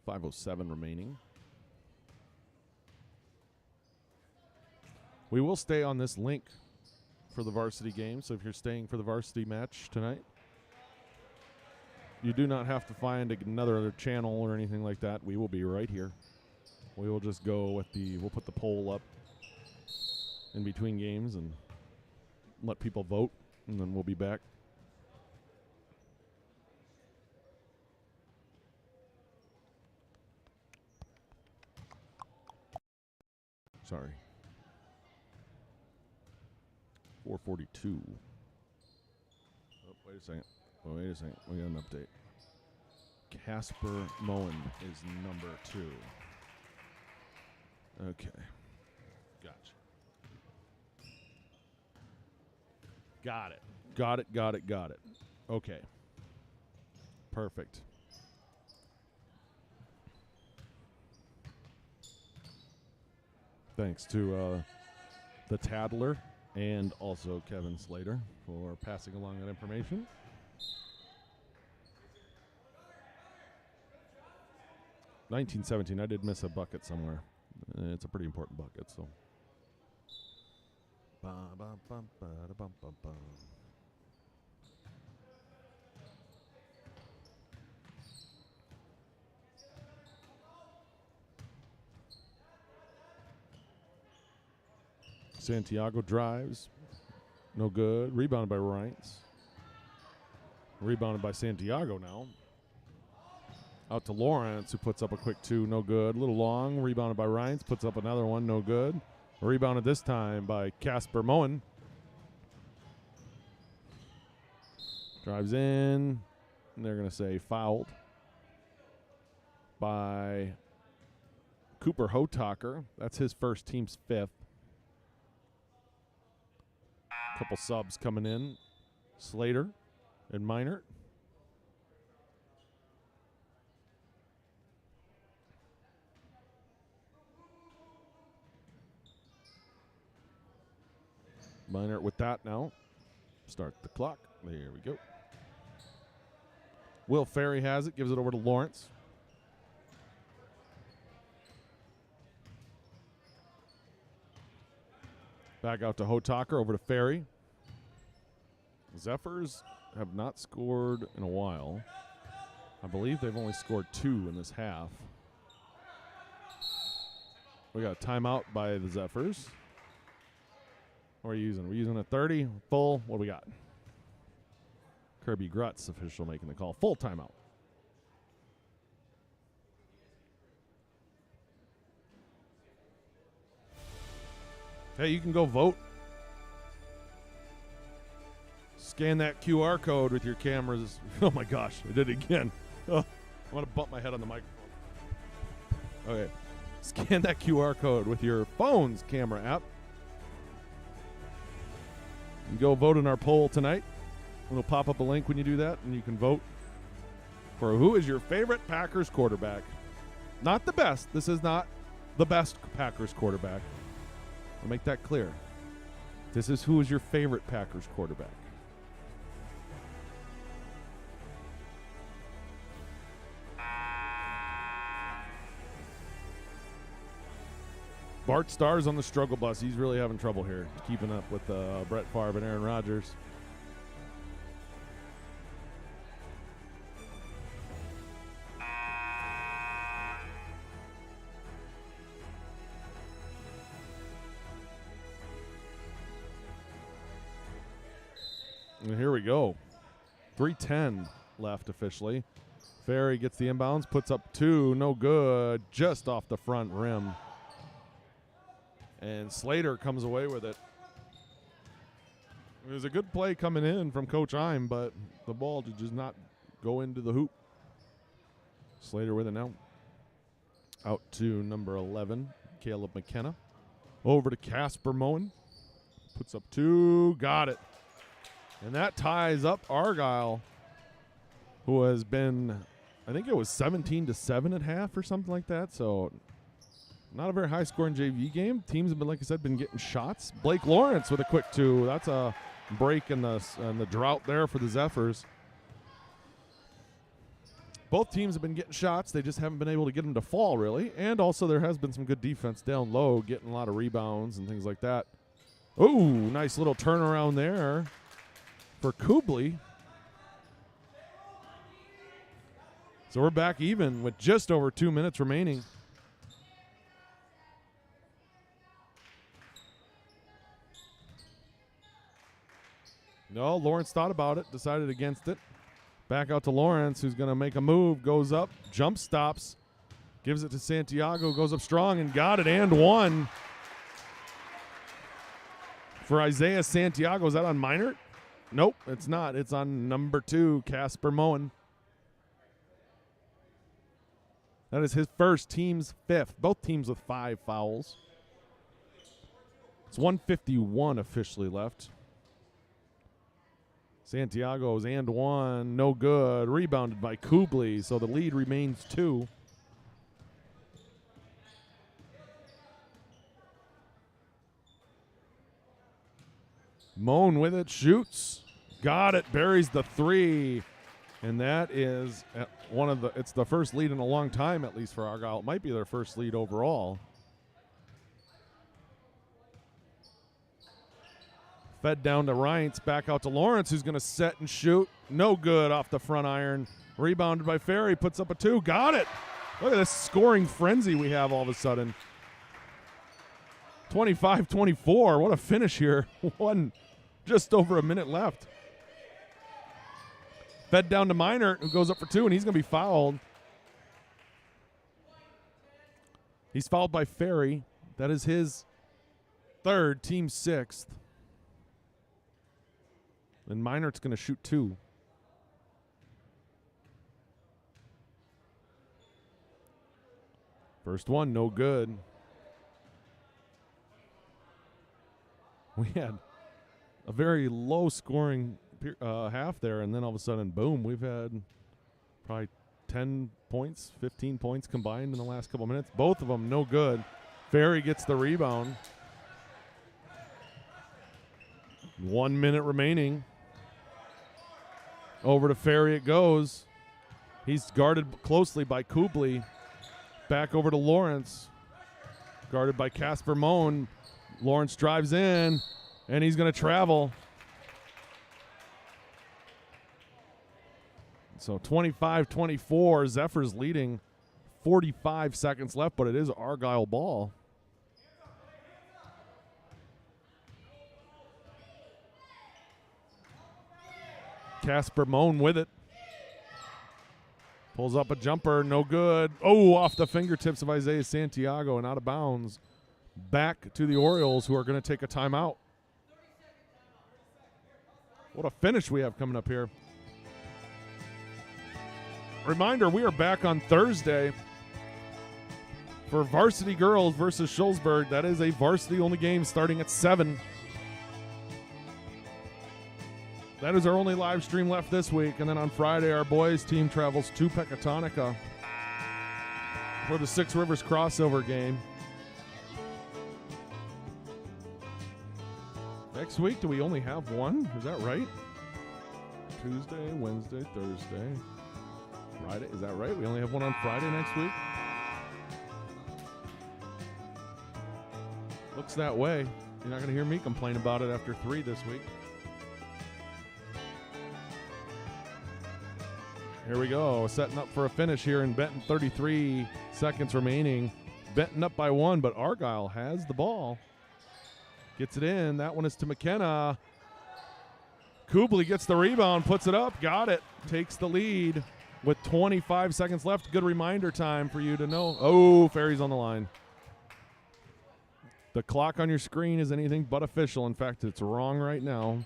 .507 remaining. We will stay on this link for the varsity game, so if you're staying for the varsity match tonight, you do not have to find another channel or anything like that. We will be right here. We will just go with we'll put the poll up in between games and let people vote, and then we'll be back. Sorry. 4:42. Oh, wait a second. Oh, wait a second. We got an update. Casper Moen is number 2. Okay. Gotcha. Got it. Got it. Okay. Perfect. Thanks to the Tattler and also Kevin Slater for passing along that information. .1917, I did miss a bucket somewhere. It's a pretty important bucket, so. Santiago drives. No good. Rebounded by Reintz. Rebounded by Santiago now. Out to Lawrence, who puts up a quick 2. No good. A little long. Rebounded by Reintz. Puts up another one. No good. Rebounded this time by Casper Moen. Drives in. And they're going to say fouled by Cooper Hotaker. That's his first, team's 5th. Couple subs coming in. Slater and Minert. Minert with that now. Start the clock. There we go. Will Ferry has it. Gives it over to Lawrence. Back out to Hotaker, over to Ferry. Zephyrs have not scored in a while. I believe they've only scored 2 in this half. We got a timeout by the Zephyrs. What are you using? We're using a 30 full. What do we got? Kirby Grutz, official, making the call. Full timeout. Hey, you can go vote. Scan that QR code with your cameras. Oh my gosh, I did it again. Oh, I want to bump my head on the microphone. Okay. Scan that QR code with your phone's camera app. And go vote in our poll tonight. It'll pop up a link when you do that, and you can vote for who is your favorite Packers quarterback. Not the best. This is not the best Packers quarterback. I'll make that clear. This is who is your favorite Packers quarterback. Bart Starr's on the struggle bus. He's really having trouble here, keeping up with Brett Favre and Aaron Rodgers. And here we go. 3:10 left officially. Ferry gets the inbounds, puts up two, no good, just off the front rim. And Slater comes away with it. It was a good play coming in from Coach Eim, but the ball did just not go into the hoop. Slater with it now. Out to number 11, Caleb McKenna. Over to Casper Moen. Puts up two, got it. And that ties up Argyle, who has been, I think it was 17-7 at half or something like that. So not a very high-scoring JV game. Teams have been, like I said, been getting shots. Blake Lawrence with a quick two. That's a break in the drought there for the Zephyrs. Both teams have been getting shots. They just haven't been able to get them to fall, really. And also there has been some good defense down low, getting a lot of rebounds and things like that. Ooh, nice little turnaround there for Kubley. So we're back even with just over 2 minutes remaining. No, Lawrence thought about it, decided against it. Back out to Lawrence, who's going to make a move, goes up, jump stops, gives it to Santiago, goes up strong and got it, and one. For Isaiah Santiago, is that on Minert? Nope, it's not. It's on number 2, Casper Moen. That is his first, team's 5th. Both teams with 5 fouls. It's 1:51 officially left. Santiago's and one, no good. Rebounded by Kubley, so the lead remains 2. Moen with it, shoots. Got it, buries the 3. And that is it's the first lead in a long time, at least for Argyle. It might be their first lead overall. Fed down to Reince, back out to Lawrence, who's going to set and shoot. No good off the front iron. Rebounded by Ferry, puts up a 2. Got it. Look at this scoring frenzy we have all of a sudden. 25-24. What a finish here. Just over a minute left. Fed down to Minert, who goes up for 2, and he's going to be fouled. He's fouled by Ferry. That is his 3rd, team 6th. And Minert's going to shoot 2. First one, no good. We had a very low-scoring half there, and then all of a sudden, boom, we've had probably 10 points, 15 points combined in the last couple minutes. Both of them no good. Ferry gets the rebound. 1 minute remaining. Over to Ferry it goes. He's guarded closely by Kubley. Back over to Lawrence. Guarded by Casper Moen. Lawrence drives in, and he's going to travel. So 25-24, Zephyrs leading. 45 seconds left, but it is Argyle ball. Casper Moan with it. Pulls up a jumper, no good. Oh, off the fingertips of Isaiah Santiago and out of bounds. Back to the Orioles, who are going to take a timeout. What a finish we have coming up here. Reminder, we are back on Thursday for Varsity Girls versus Schulzberg. That is a varsity-only game starting at 7. That is our only live stream left this week. And then on Friday, our boys team travels to Pecatonica for the Six Rivers crossover game. Next week, do we only have one? Is that right? Tuesday, Wednesday, Thursday, Friday. Is that right? We only have one on Friday next week? Looks that way. You're not going to hear me complain about it after 3 this week. Here we go, setting up for a finish here in Benton. 33 seconds remaining. Benton up by 1, but Argyle has the ball. Gets it in. That one is to McKenna. Kubley gets the rebound, puts it up, got it. Takes the lead with 25 seconds left. Good reminder time for you to know. Oh, Ferry's on the line. The clock on your screen is anything but official. In fact, it's wrong right now.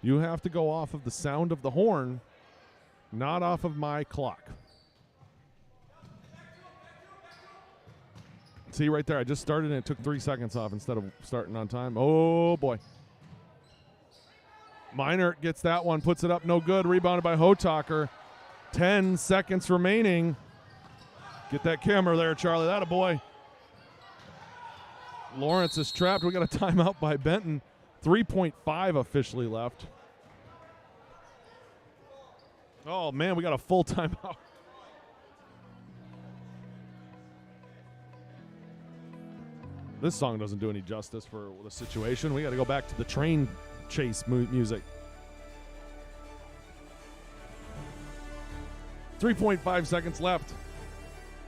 You have to go off of the sound of the horn, not off of my clock. See right there, I just started and it took 3 seconds off instead of starting on time. Oh, boy. Minert gets that one, puts it up, no good. Rebounded by Hotaker. 10 seconds remaining. Get that camera there, Charlie. That a boy. Lawrence is trapped. We got a timeout by Benton. 3.5 officially left. Oh, man, we got a full timeout. This song doesn't do any justice for the situation. We got to go back to the train chase music. 3.5 seconds left.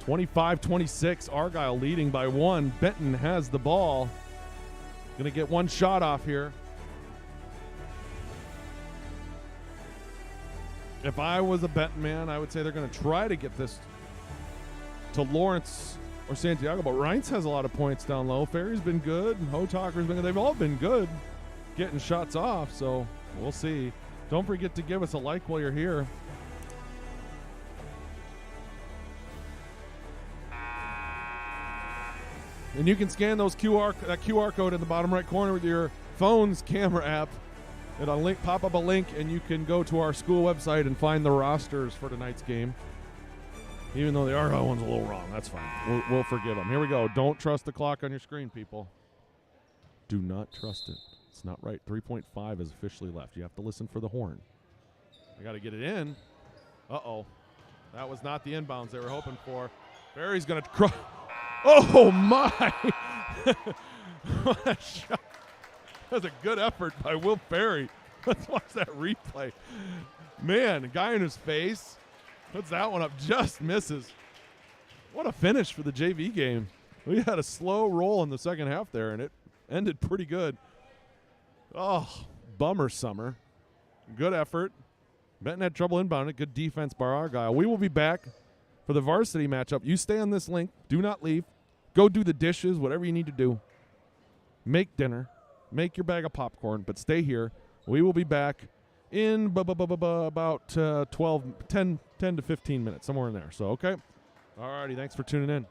25-26. Argyle leading by 1. Benton has the ball. Going to get one shot off here. If I was a Benton man, I would say they're going to try to get this to Lawrence or Santiago, but Reintz has a lot of points down low. Ferry's been good, and Hotaker's been good. They've all been good getting shots off, so we'll see. Don't forget to give us a like while you're here. And you can scan that QR code in the bottom right corner with your phone's camera app. It'll pop up a link, and you can go to our school website and find the rosters for tonight's game. Even though the Argyle one's a little wrong, that's fine. We'll forgive them. Here we go. Don't trust the clock on your screen, people. Do not trust it. It's not right. 3.5 is officially left. You have to listen for the horn. I got to get it in. Uh-oh. That was not the inbounds they were hoping for. Barry's going to cross. Oh, my. What a shot. That was a good effort by Will Ferry. Let's watch that replay. Man, a guy in his face. Puts that one up, just misses. What a finish for the JV game. We had a slow roll in the second half there, and it ended pretty good. Oh, bummer summer. Good effort. Benton had trouble inbounding. Good defense by Argyle. We will be back for the varsity matchup. You stay on this link. Do not leave. Go do the dishes, whatever you need to do. Make dinner. Make your bag of popcorn, but stay here. We will be back in about 10 to 15 minutes, somewhere in there. So, okay. All righty. Thanks for tuning in.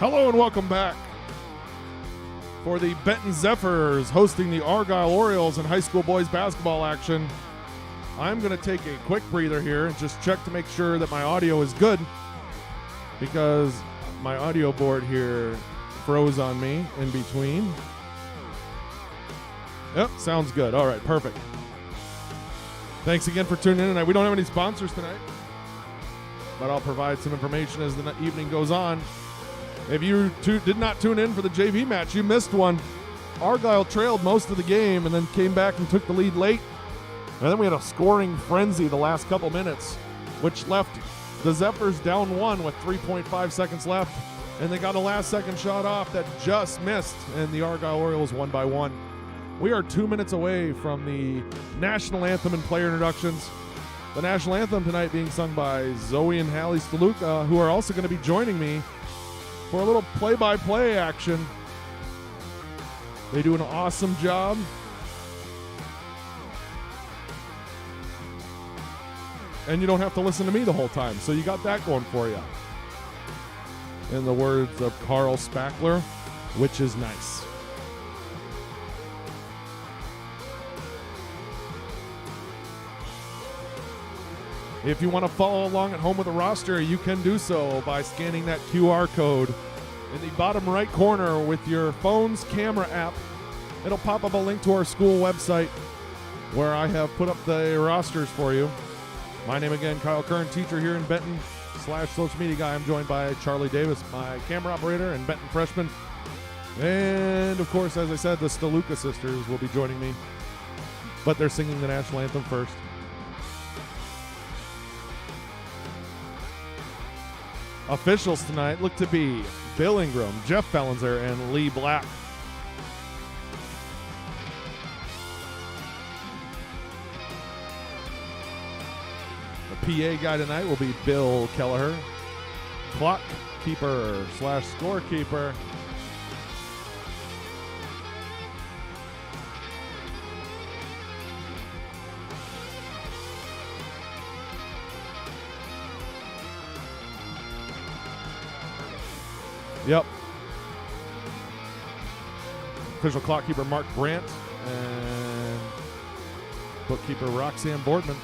Hello and welcome back for the Benton Zephyrs hosting the Argyle Orioles in high school boys basketball action. I'm going to take a quick breather here and just check to make sure that my audio is good, because my audio board here froze on me in between. Yep, sounds good. All right, perfect. Thanks again for tuning in tonight. We don't have any sponsors tonight, but I'll provide some information as the evening goes on. If you did not tune in for the JV match, you missed one. Argyle trailed most of the game and then came back and took the lead late. And then we had a scoring frenzy the last couple minutes, which left the Zephyrs down one with 3.5 seconds left. And they got a last-second shot off that just missed, and the Argyle Orioles won by one. We are 2 minutes away from the national anthem and player introductions. The national anthem tonight being sung by Zoe and Hallie Steluka, who are also going to be joining me for a little play-by-play action. They do an awesome job. And you don't have to listen to me the whole time, so you got that going for you. In the words of Carl Spackler, which is nice. If you want to follow along at home with the roster, you can do so by scanning that QR code in the bottom right corner with your phone's camera app. It'll pop up a link to our school website where I have put up the rosters for you. My name again, Kyle Kern, teacher here in Benton / social media guy. I'm joined by Charlie Davis, my camera operator, and Benton freshman. And, of course, as I said, the Steluka sisters will be joining me. But they're singing the national anthem first. Officials tonight look to be Bill Ingram, Jeff Fellenzer, and Lee Black. The PA guy tonight will be Bill Kelleher, clock keeper / scorekeeper. Yep. Official clock keeper Mark Brandt and bookkeeper Roxanne Boardman.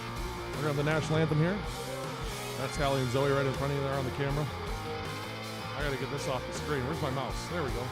We're on the national anthem here. That's Hallie and Zoe right in front of you there on the camera. I gotta get this off the screen. Where's my mouse? There we go.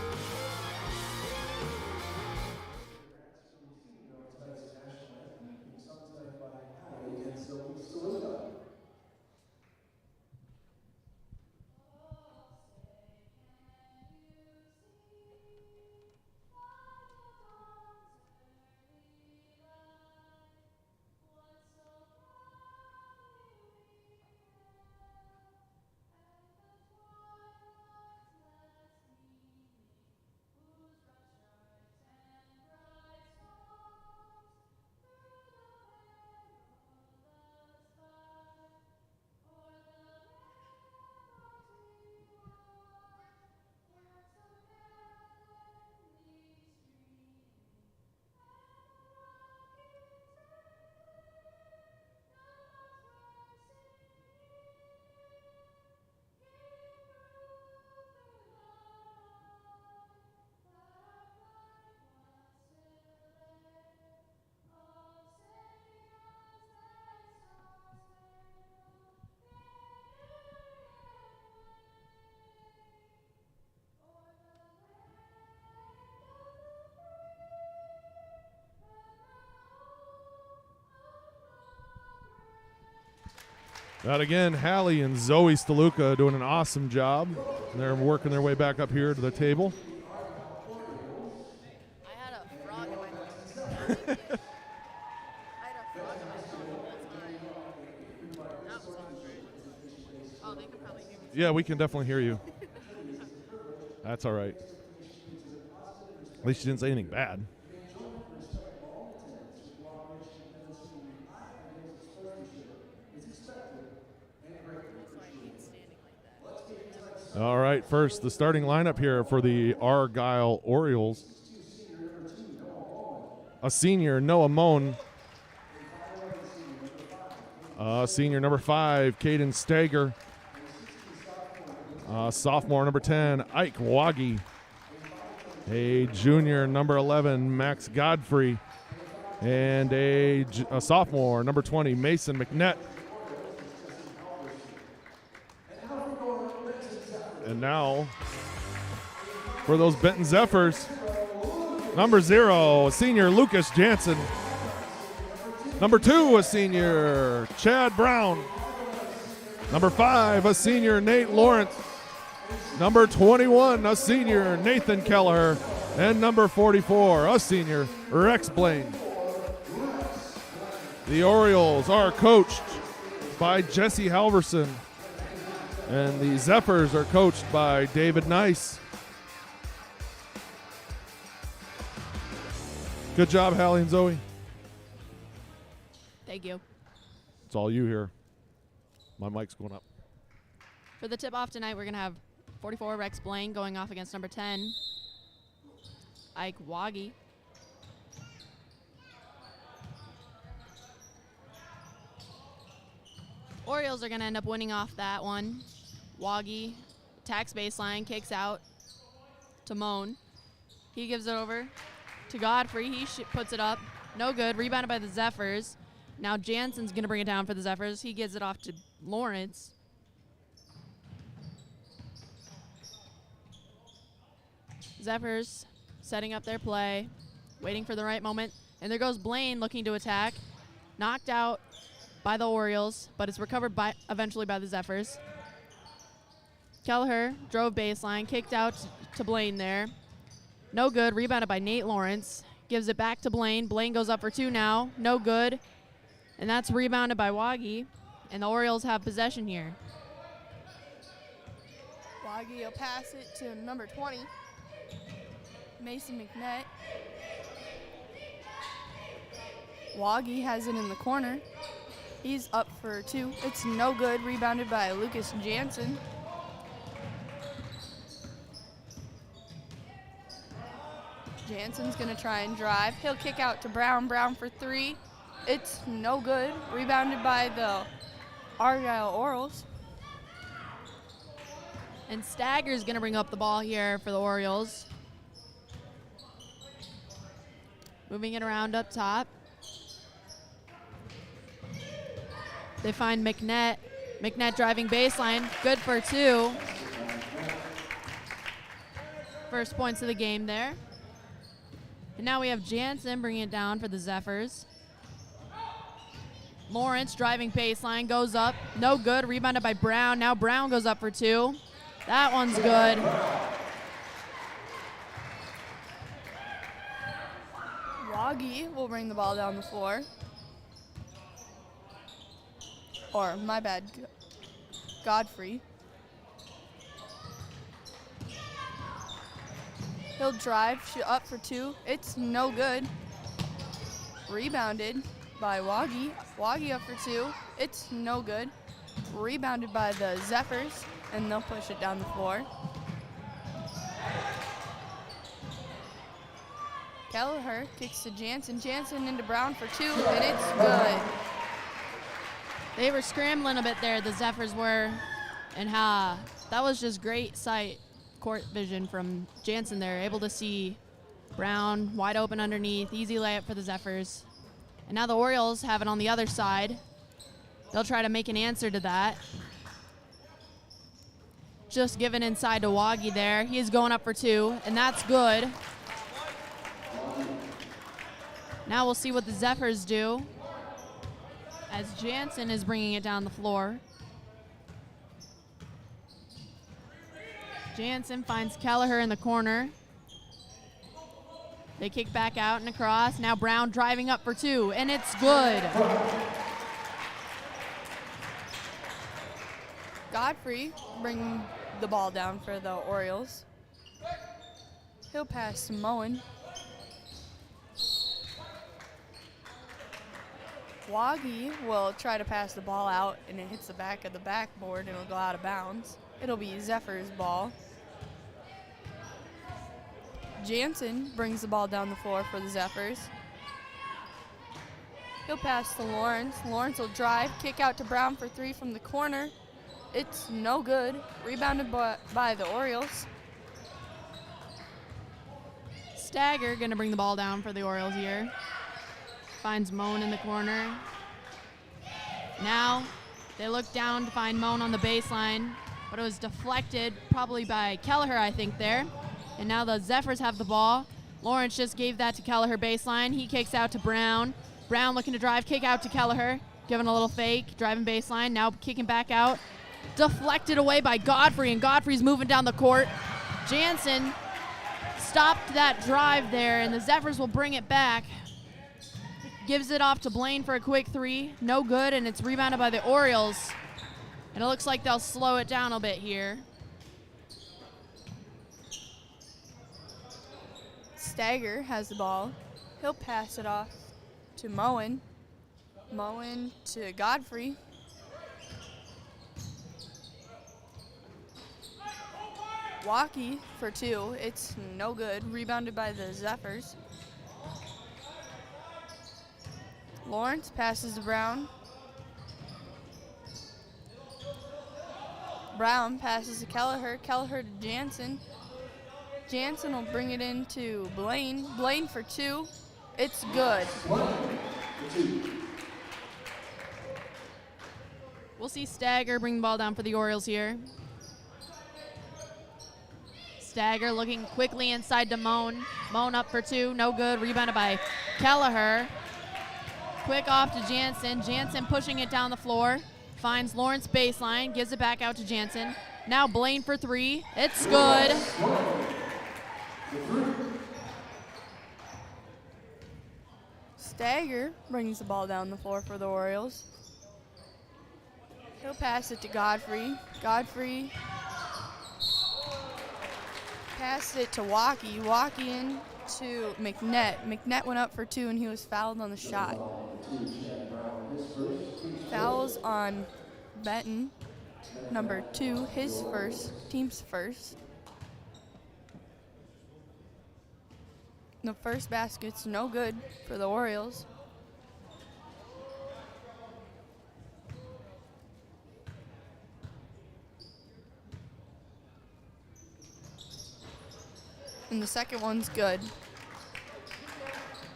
That again, Hallie and Zoe Steluka doing an awesome job. They're working their way back up here to the table. I had a frog in my mouth. That was awkward. Oh, they can probably hear me. Yeah, we can definitely hear you. That's all right. At least you didn't say anything bad. All right, first, the starting lineup here for the Argyle Orioles. A senior, Noah Moan. Senior number 5, Caden Stager. Sophomore, number 10, Ike Waggy. A junior, number 11, Max Godfrey. And a sophomore, number 20, Mason McNett. And now, for those Benton Zephyrs, number 0, a senior, Lucas Jansen. Number 2, a senior, Chad Brown. Number 5, a senior, Nate Lawrence. Number 21, a senior, Nathan Kelleher. And number 44, a senior, Rex Blaine. The Orioles are coached by Jesse Halverson. And the Zephyrs are coached by David Nice. Good job, Hallie and Zoe. Thank you. It's all you here. My mic's going up. For the tip-off tonight, we're going to have 44 Rex Blaine going off against number 10, Ike Waggy. Orioles are going to end up winning off that one. Waggy attacks baseline, kicks out to Moan. He gives it over to Godfrey. He puts it up. No good. Rebounded by the Zephyrs. Now Jansen's going to bring it down for the Zephyrs. He gives it off to Lawrence. Zephyrs setting up their play, waiting for the right moment. And there goes Blaine looking to attack. Knocked out by the Orioles, but it's recovered eventually by the Zephyrs. Kelleher drove baseline, kicked out to Blaine there. No good. Rebounded by Nate Lawrence. Gives it back to Blaine. Blaine goes up for 2 now. No good. And that's rebounded by Waggy. And the Orioles have possession here. Waggy will pass it to number 20, Mason McNett. Waggy has it in the corner. He's up for 2. It's no good. Rebounded by Lucas Jansen. Jansen's going to try and drive. He'll kick out to Brown. Brown for 3. It's no good. Rebounded by the Argyle Orioles. And Stagger's going to bring up the ball here for the Orioles. Moving it around up top. They find McNett. McNett driving baseline. Good for 2. First points of the game there. And now we have Jansen bringing it down for the Zephyrs. Lawrence driving baseline, goes up. No good. Rebounded by Brown. Now Brown goes up for 2. That one's good. Waggy will bring the ball down the floor. Or, my bad, Godfrey. He'll drive, shoot up for 2. It's no good. Rebounded by Waggy. Waggy up for 2. It's no good. Rebounded by the Zephyrs, and they'll push it down the floor. Kelleher kicks to Jansen. Jansen into Brown for 2, and it's good. They were scrambling a bit there, the Zephyrs were. And that was just great court vision from Jansen there. Able to see Brown wide open underneath. Easy layup for the Zephyrs. And now the Orioles have it on the other side. They'll try to make an answer to that. Just given inside to Waggy there. He is going up for 2, and that's good. Now we'll see what the Zephyrs do as Jansen is bringing it down the floor. Jansen finds Kelleher in the corner. They kick back out and across. Now Brown driving up for 2, and it's good. Godfrey bringing the ball down for the Orioles. He'll pass to Moen. Waggy will try to pass the ball out, and it hits the back of the backboard, and it'll go out of bounds. It'll be Zephyr's ball. Jansen brings the ball down the floor for the Zephyrs. He'll pass to Lawrence. Lawrence will drive, kick out to Brown for 3 from the corner. It's no good. Rebounded by the Orioles. Stagger going to bring the ball down for the Orioles here. Finds Moan in the corner. Now they look down to find Moan on the baseline, but it was deflected probably by Kelleher, I think, there. And now the Zephyrs have the ball. Lawrence just gave that to Kelleher baseline. He kicks out to Brown. Brown looking to drive, kick out to Kelleher. Giving a little fake, driving baseline, now kicking back out. Deflected away by Godfrey, and Godfrey's moving down the court. Jansen stopped that drive there, and the Zephyrs will bring it back. Gives it off to Blaine for a quick three. No good, and it's rebounded by the Orioles. And it looks like they'll slow it down a bit here. Stagger has the ball. He'll pass it off to Moen. Moen to Godfrey. Walkie for two. It's no good. Rebounded by the Zephyrs. Lawrence passes to Brown. Brown passes to Kelleher. Kelleher to Jansen. Jansen will bring it into Blaine. Blaine for two. It's good. We'll see Stagger bring the ball down for the Orioles here. Stagger looking quickly inside to Moan. Moan up for two, no good. Rebounded by Kelleher. Quick off to Jansen. Jansen pushing it down the floor. Finds Lawrence baseline, gives it back out to Jansen. Now Blaine for three. It's good. Stagger brings the ball down the floor for the Orioles. He'll pass it to Godfrey. Godfrey passed it to Walkie. Walkie in to McNett. McNett went up for two, and he was fouled on the shot. Fouls on Benton, number 2, his first, team's first. The first basket's no good for the Orioles. And the second one's good.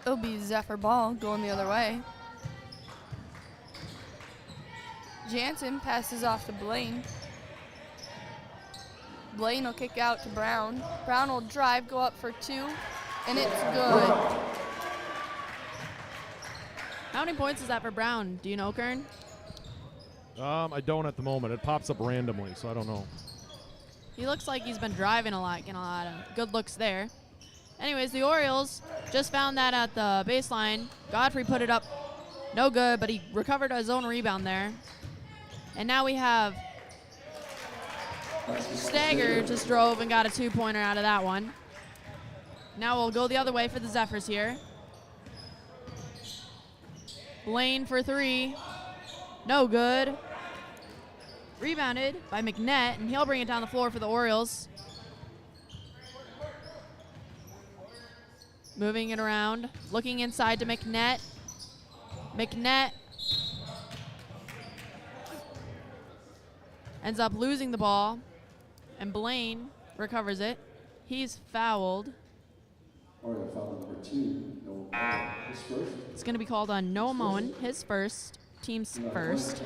It'll be Zephyr ball going the other way. Jansen passes off to Blaine. Blaine will kick out to Brown. Brown will drive, go up for two, and it's good. How many points is that for Brown? Do you know, Kern? I don't at the moment. It pops up randomly, so I don't know. He looks like he's been driving a lot, getting a lot of good looks there. Anyways, the Orioles just found that at the baseline. Godfrey put it up, no good, but he recovered his own rebound there. And now we have Stagger just drove and got a two-pointer out of that one. Now we'll go the other way for the Zephyrs here. Blaine for three, no good. Rebounded by McNett, and he'll bring it down the floor for the Orioles. Moving it around, looking inside to McNett. McNett ends up losing the ball, and Blaine recovers it. He's fouled. Oriole foul number 2, Noah, his first. It's going to be called on Noah Moen, his first, team's first.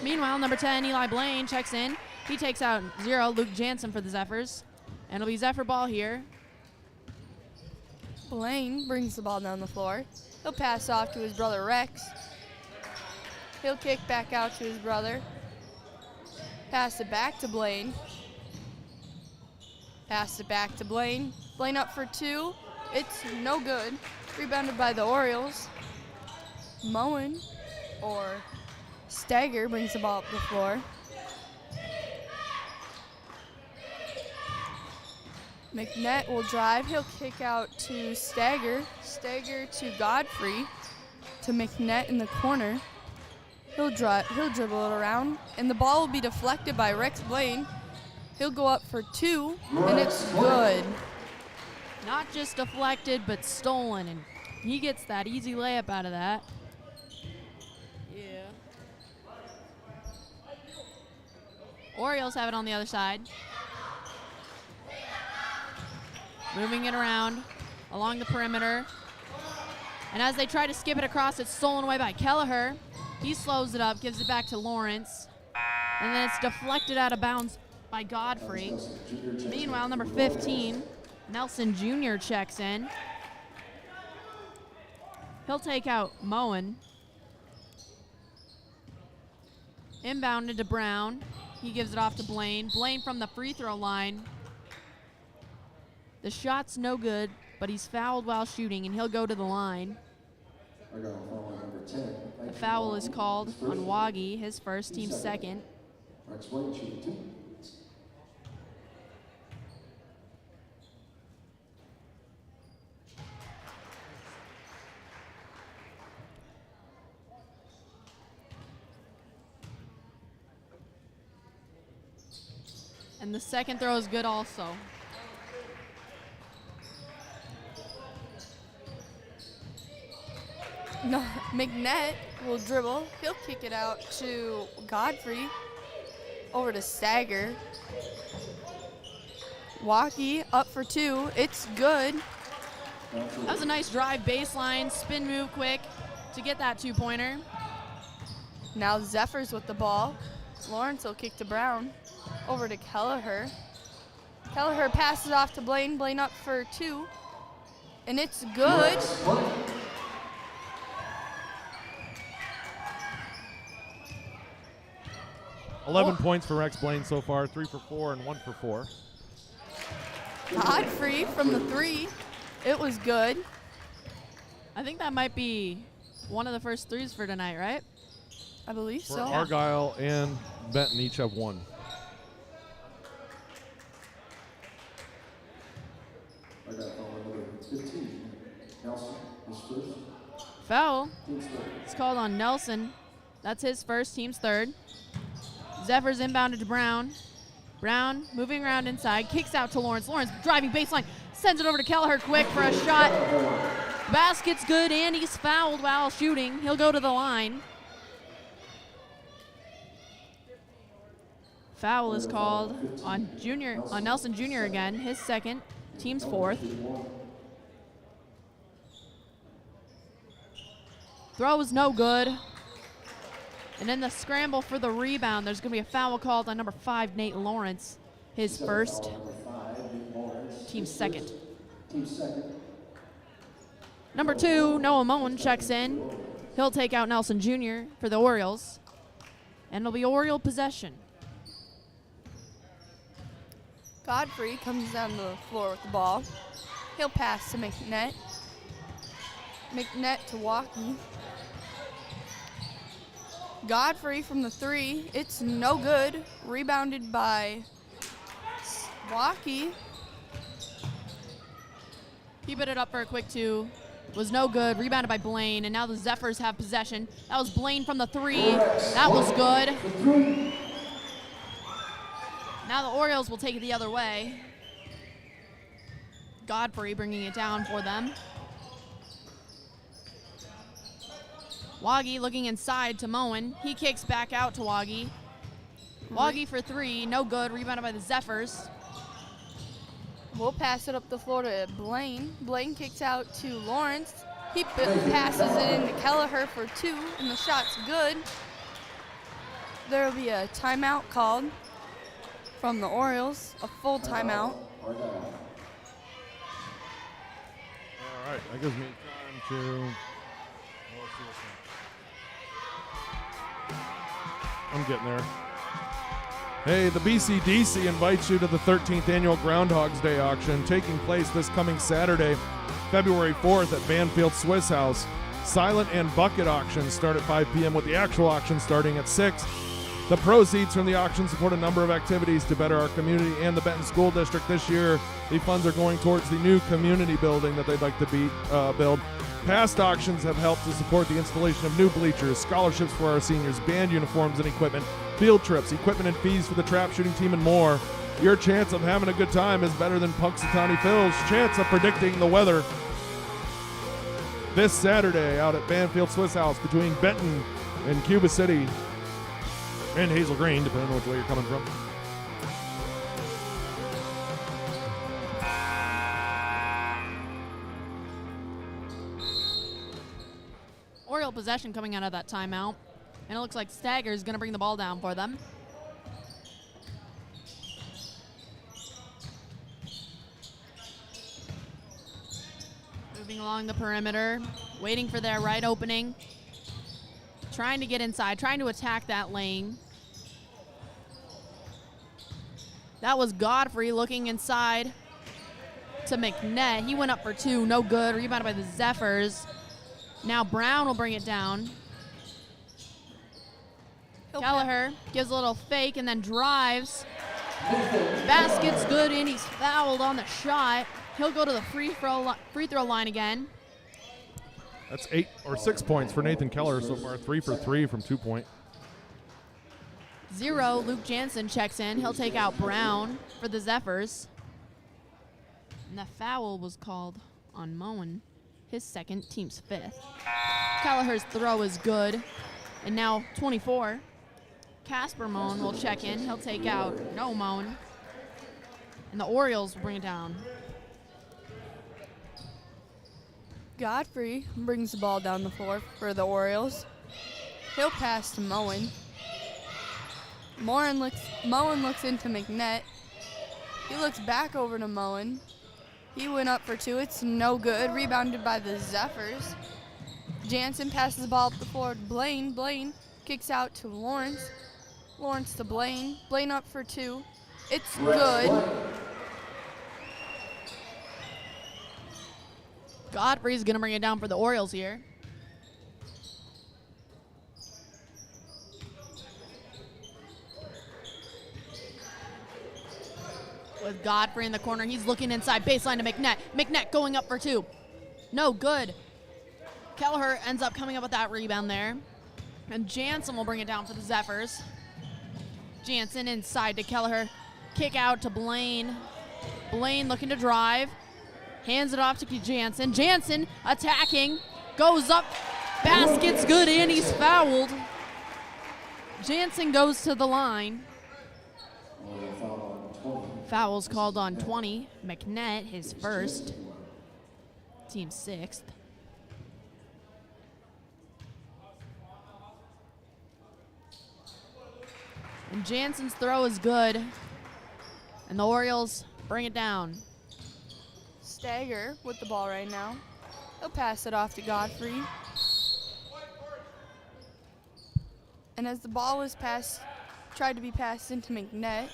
Meanwhile, number 10, Eli Blaine checks in. He takes out 0, Luke Jansen for the Zephyrs. And it'll be Zephyr ball here. Blaine brings the ball down the floor. He'll pass off to his brother Rex. He'll kick back out to his brother. Pass it back to Blaine. Pass it back to Blaine. Blaine up for two. It's no good. Rebounded by the Orioles. Moen or Stagger brings the ball up the floor. McNett will drive. He'll kick out to Stagger. Stagger to Godfrey. To McNett in the corner. He'll dribble it around, and the ball will be deflected by Rex Blaine. He'll go up for two, and it's good. Not just deflected, but stolen, and he gets that easy layup out of that. Yeah. Orioles have it on the other side. Moving it around along the perimeter. And as they try to skip it across, it's stolen away by Kelleher. He slows it up, gives it back to Lawrence. And then it's deflected out of bounds by Godfrey. Meanwhile, number 15, Nelson Jr. checks in. He'll take out Moen. Inbounded to Brown. He gives it off to Blaine. Blaine from the free throw line. The shot's no good, but he's fouled while shooting, and he'll go to the line. The foul is called on Waggy, his first, team's second. And the second throw is good also. No, McNett will dribble. He'll kick it out to Godfrey. Over to Stagger. Walkie up for two. It's good. That was a nice drive baseline, spin move quick to get that two-pointer. Now Zephyrs with the ball. Lawrence will kick to Brown. Over to Kelleher. Kelleher passes off to Blaine. Blaine up for two. And it's good. Oh. 11 points for Rex Blaine so far, 3 for 4 and 1 for 4. Godfrey from the three. It was good. I think that might be one of the first threes for tonight, right? I believe For so. Argyle and Benton each have one. I got number 15, Nelson, his first. Foul. Team's third. It's called on Nelson. That's his first, team's third. Zephyrs inbounded to Brown. Brown moving around inside, kicks out to Lawrence. Lawrence driving baseline, sends it over to Kelleher quick for a shot. Basket's good, and he's fouled while shooting. He'll go to the line. Foul is called on Nelson Jr. again, his second, team's fourth. Throw is no good. And in the scramble for the rebound, there's going to be a foul called on number 5, Nate Lawrence, his first, team's second. Number 2, Noah Moen checks in. He'll take out Nelson Jr. for the Orioles. And it'll be Oriole possession. Godfrey comes down to the floor with the ball. He'll pass to McNett. McNett to Walkie. Godfrey from the three. It's no good. Rebounded by Walkie. He put it up for a quick two. Was no good. Rebounded by Blaine. And now the Zephyrs have possession. That was Blaine from the three. That was good. Now the Orioles will take it the other way. Godfrey bringing it down for them. Waggy looking inside to Moen. He kicks back out to Waggy. Waggy for three, no good. Rebounded by the Zephyrs. We'll pass it up the floor to Blaine. Blaine kicks out to Lawrence. He passes it into Kelleher for two, and the shot's good. There will be a timeout called from the Orioles, a full timeout. All right, that gives me time to. I'm getting there. Hey, the BCDC invites you to the 13th annual Groundhogs Day auction taking place this coming Saturday, February 4th at Banfield Swiss House. Silent and bucket auctions start at 5 p.m. with the actual auction starting at 6. The proceeds from the auction support a number of activities to better our community and the Benton School District. This year, the funds are going towards the new community building that they'd like to build. Past auctions have helped to support the installation of new bleachers, scholarships for our seniors, band uniforms and equipment, field trips, equipment and fees for the trap shooting team, and more. Your chance of having a good time is better than Punxsutawney Phil's chance of predicting the weather. This Saturday out at Banfield Swiss House between Benton and Cuba City and Hazel Green, depending on which way you're coming from. Oriole possession coming out of that timeout. And it looks like Stagger is going to bring the ball down for them. Moving along the perimeter, waiting for their right opening. Trying to get inside, trying to attack that lane. That was Godfrey looking inside to McNett. He went up for two, no good. Rebounded by the Zephyrs. Now Brown will bring it down. Kelleher gives a little fake and then drives. Basket's good and he's fouled on the shot. He'll go to the free throw line again. That's 8 or 6 points for Nathan Keller so far. 3 for 3 from 2-point. 0, Luke Jansen checks in. He'll take out Brown for the Zephyrs. And the foul was called on Moen, his second, team's 5th. Kelleher's throw is good. And now 24. Casper Moen will check in. He'll take out no Moen. And the Orioles will bring it down. Godfrey brings the ball down the floor for the Orioles. He'll pass to Moen. Moen looks into McNett. He looks back over to Moen. He went up for two. It's no good. Rebounded by the Zephyrs. Jansen passes the ball up the floor to Blaine. Blaine kicks out to Lawrence. Lawrence to Blaine. Blaine up for two. It's good. Godfrey's going to bring it down for the Orioles here. With Godfrey in the corner, he's looking inside, baseline to McNett. McNett going up for two. No good. Kelleher ends up coming up with that rebound there. And Jansen will bring it down for the Zephyrs. Jansen inside to Kelleher. Kick out to Blaine. Blaine looking to drive. Hands it off to Jansen. Jansen attacking. Goes up. Basket's good and he's fouled. Jansen goes to the line. Foul's called on 20. McNett, his first. Team 6th. And Jansen's throw is good. And the Orioles bring it down. Stagger with the ball right now. He'll pass it off to Godfrey. And as the ball was tried to be passed into McNett,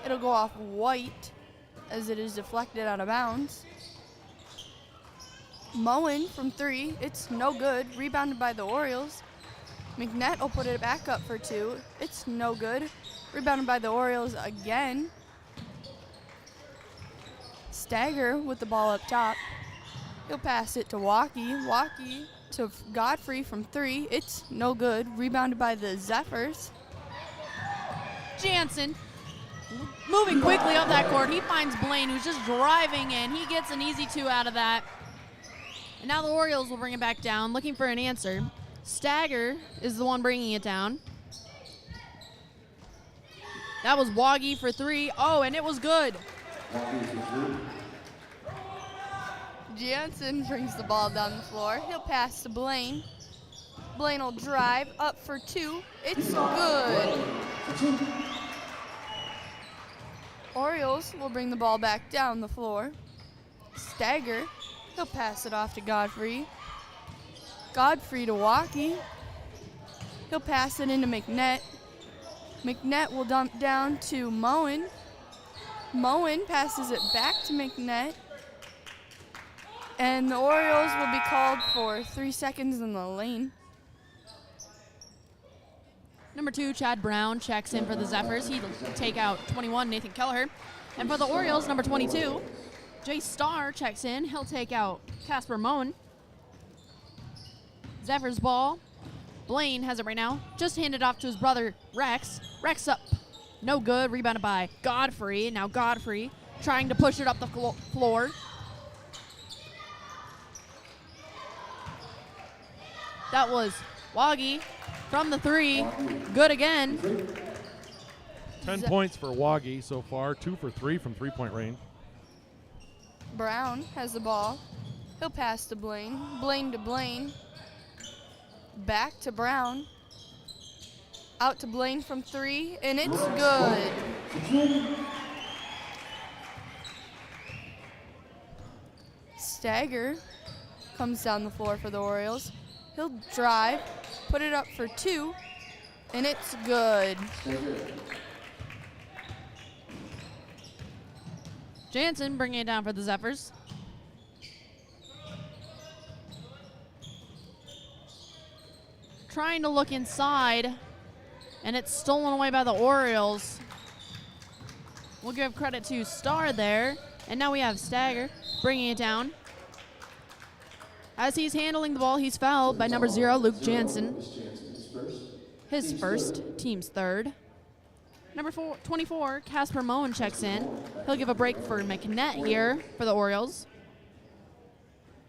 it'll go off White as it is deflected out of bounds. Moen from 3, it's no good. Rebounded by the Orioles. McNett will put it back up for 2. It's no good. Rebounded by the Orioles again. Stagger with the ball up top. He'll pass it to Walkie. Walkie to Godfrey from 3. It's no good. Rebounded by the Zephyrs. Jansen moving quickly up that court. He finds Blaine, who's just driving in. He gets an easy 2 out of that. And now the Orioles will bring it back down, looking for an answer. Stagger is the one bringing it down. That was Woggy for 3. Oh, and it was good. Jansen brings the ball down the floor. He'll pass to Blaine. Blaine will drive up for 2. It's good. Orioles will bring the ball back down the floor. Stagger. He'll pass it off to Godfrey. Godfrey to Walkie. He'll pass it into McNett. McNett will dump down to Moen. Moen passes it back to McNett. And the Orioles will be called for 3 seconds in the lane. Number 2, Chad Brown checks in for the Zephyrs. He'll take out 21, Nathan Kelleher. And for the Orioles, number 22, Jay Starr checks in. He'll take out Casper Moen. Zephyrs ball. Blaine has it right now. Just handed off to his brother, Rex. Rex up. No good. Rebounded by Godfrey. Now Godfrey trying to push it up the floor. That was Woggy from the 3. Good again. 10 points for Woggy so far. 2 for 3 from 3-point range. Brown has the ball. He'll pass to Blaine. Blaine to Blaine. Back to Brown. Out to Blaine from 3, and it's good. Stagger comes down the floor for the Orioles. He'll drive, put it up for 2, and it's good. Jansen bringing it down for the Zephyrs. Trying to look inside, and it's stolen away by the Orioles. We'll give credit to Starr there, and now we have Stagger bringing it down. As he's handling the ball, he's fouled by number 0, Luke Jansen. His first, team's third. Number 24, Casper Moen checks in. He'll give a break for McNett here for the Orioles.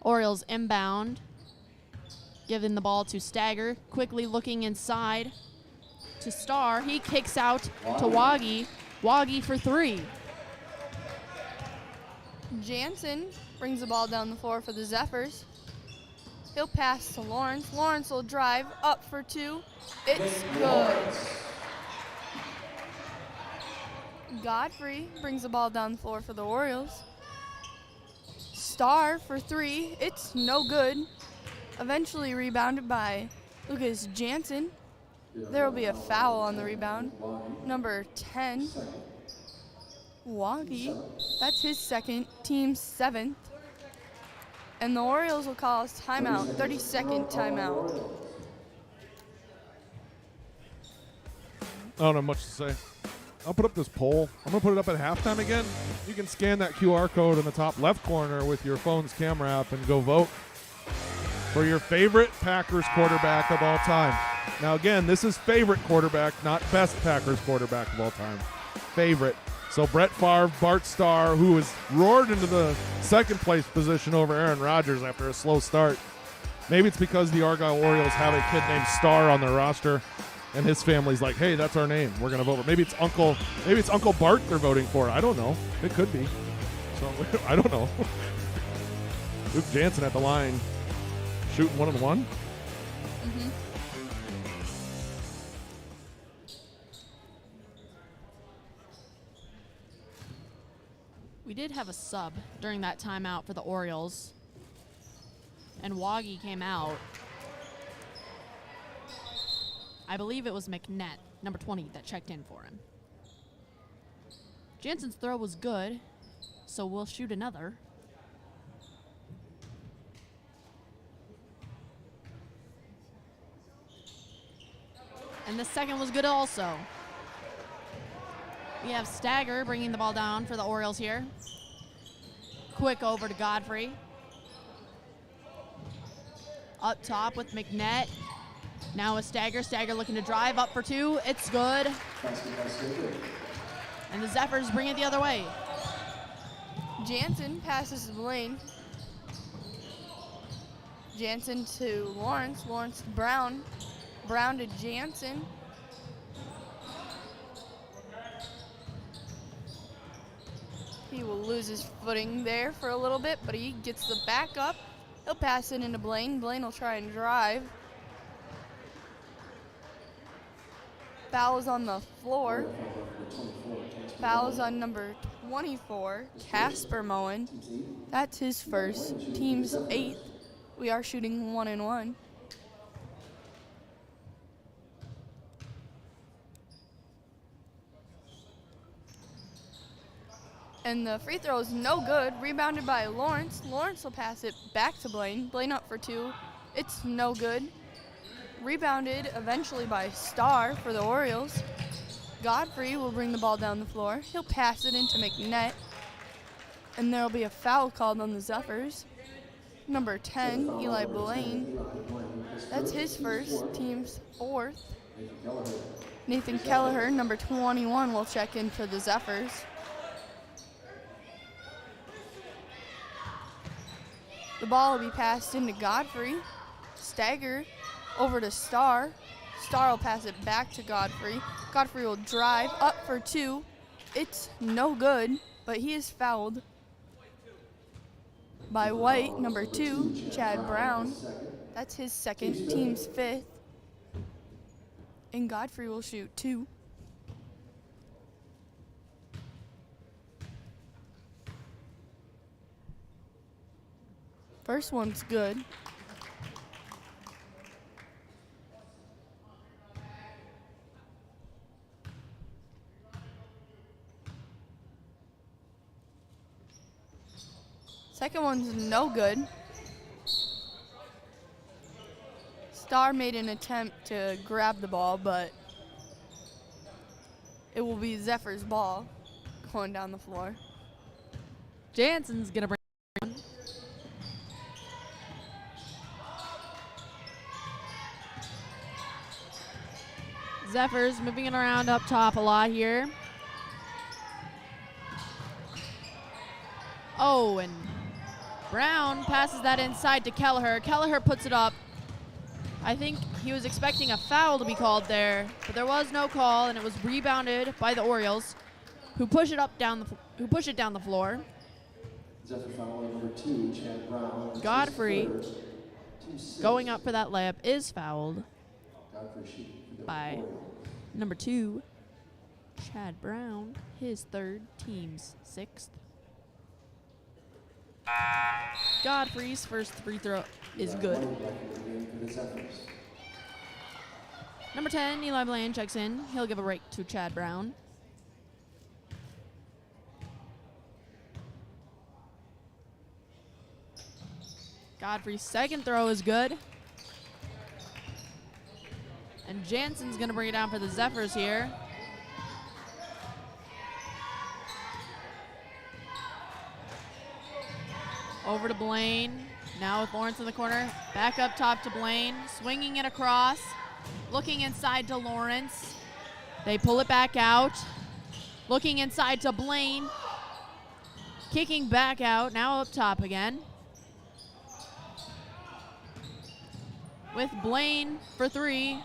Orioles inbound. Giving the ball to Stagger, quickly looking inside to Starr. He kicks out to Waggy. Waggy for 3. Jansen brings the ball down the floor for the Zephyrs. He'll pass to Lawrence. Lawrence will drive up for 2. It's good. Godfrey brings the ball down the floor for the Orioles. Starr for 3. It's no good. Eventually rebounded by Lucas Jansen. There will be a foul on the rebound. Number 10, Waggy. That's his second, team's 7th. And the Orioles will call us timeout, 30-second timeout. I don't have much to say. I'll put up this poll. I'm going to put it up at halftime again. You can scan that QR code in the top left corner with your phone's camera app and go vote for your favorite Packers quarterback of all time. Now, again, this is favorite quarterback, not best Packers quarterback of all time. Favorite. So Brett Favre, Bart Starr, who has roared into the second place position over Aaron Rodgers after a slow start. Maybe it's because the Argyle Orioles have a kid named Starr on their roster, and his family's like, hey, that's our name. We're going to vote for. Maybe it's Uncle Bart they're voting for. I don't know. It could be. So I don't know. Luke Jansen at the line, shooting 1-on-1. Mm-hmm. We did have a sub during that timeout for the Orioles, and Waggy came out. I believe it was McNett, number 20, that checked in for him. Jansen's throw was good, so we'll shoot another. And the second was good also. We have Stagger bringing the ball down for the Orioles here. Quick over to Godfrey. Up top with McNett. Now with Stagger. Stagger looking to drive up for 2. It's good. And the Zephyrs bring it the other way. Jansen passes to Blaine. Jansen to Lawrence. Lawrence to Brown. Brown to Jansen. He will lose his footing there for a little bit, but he gets the back up. He'll pass it into Blaine. Blaine will try and drive. Foul is on the floor. Foul is on number 24, Casper Moen. That's his first, team's 8th. We are shooting 1-and-1. And the free throw is no good. Rebounded by Lawrence. Lawrence will pass it back to Blaine. Blaine up for 2. It's no good. Rebounded eventually by Starr for the Orioles. Godfrey will bring the ball down the floor. He'll pass it into McNett. And there will be a foul called on the Zephyrs. Number 10, Eli Blaine. That's his first, team's 4th. Nathan Kelleher, number 21, will check in for the Zephyrs. The ball will be passed into Godfrey. Stagger over to Starr. Starr will pass it back to Godfrey. Godfrey will drive up for 2. It's no good, but he is fouled by White, number 2, Chad Brown. That's his second, team's fifth. And Godfrey will shoot 2. First one's good. Second one's no good. Star made an attempt to grab the ball, but it will be Zephyr's ball going down the floor. Jansen's going to bring it down. Zephyrs moving it around up top a lot here. Oh, and Brown passes that inside to Kelleher. Kelleher puts it up. I think he was expecting a foul to be called there, but there was no call, and it was rebounded by the Orioles, who push it down the floor. Zephyr foul number 2, Chad Brown. Godfrey going up for that layup is fouled Godfrey shooting for the by Orioles. number 2, Chad Brown, his third, team's 6th. Godfrey's first free throw is good. Number 10, Eli Bland checks in. He'll give a break to Chad Brown. Godfrey's second throw is good. And Jansen's going to bring it down for the Zephyrs here. Over to Blaine. Now with Lawrence in the corner. Back up top to Blaine. Swinging it across. Looking inside to Lawrence. They pull it back out. Looking inside to Blaine. Kicking back out. Now up top again. With Blaine for 3.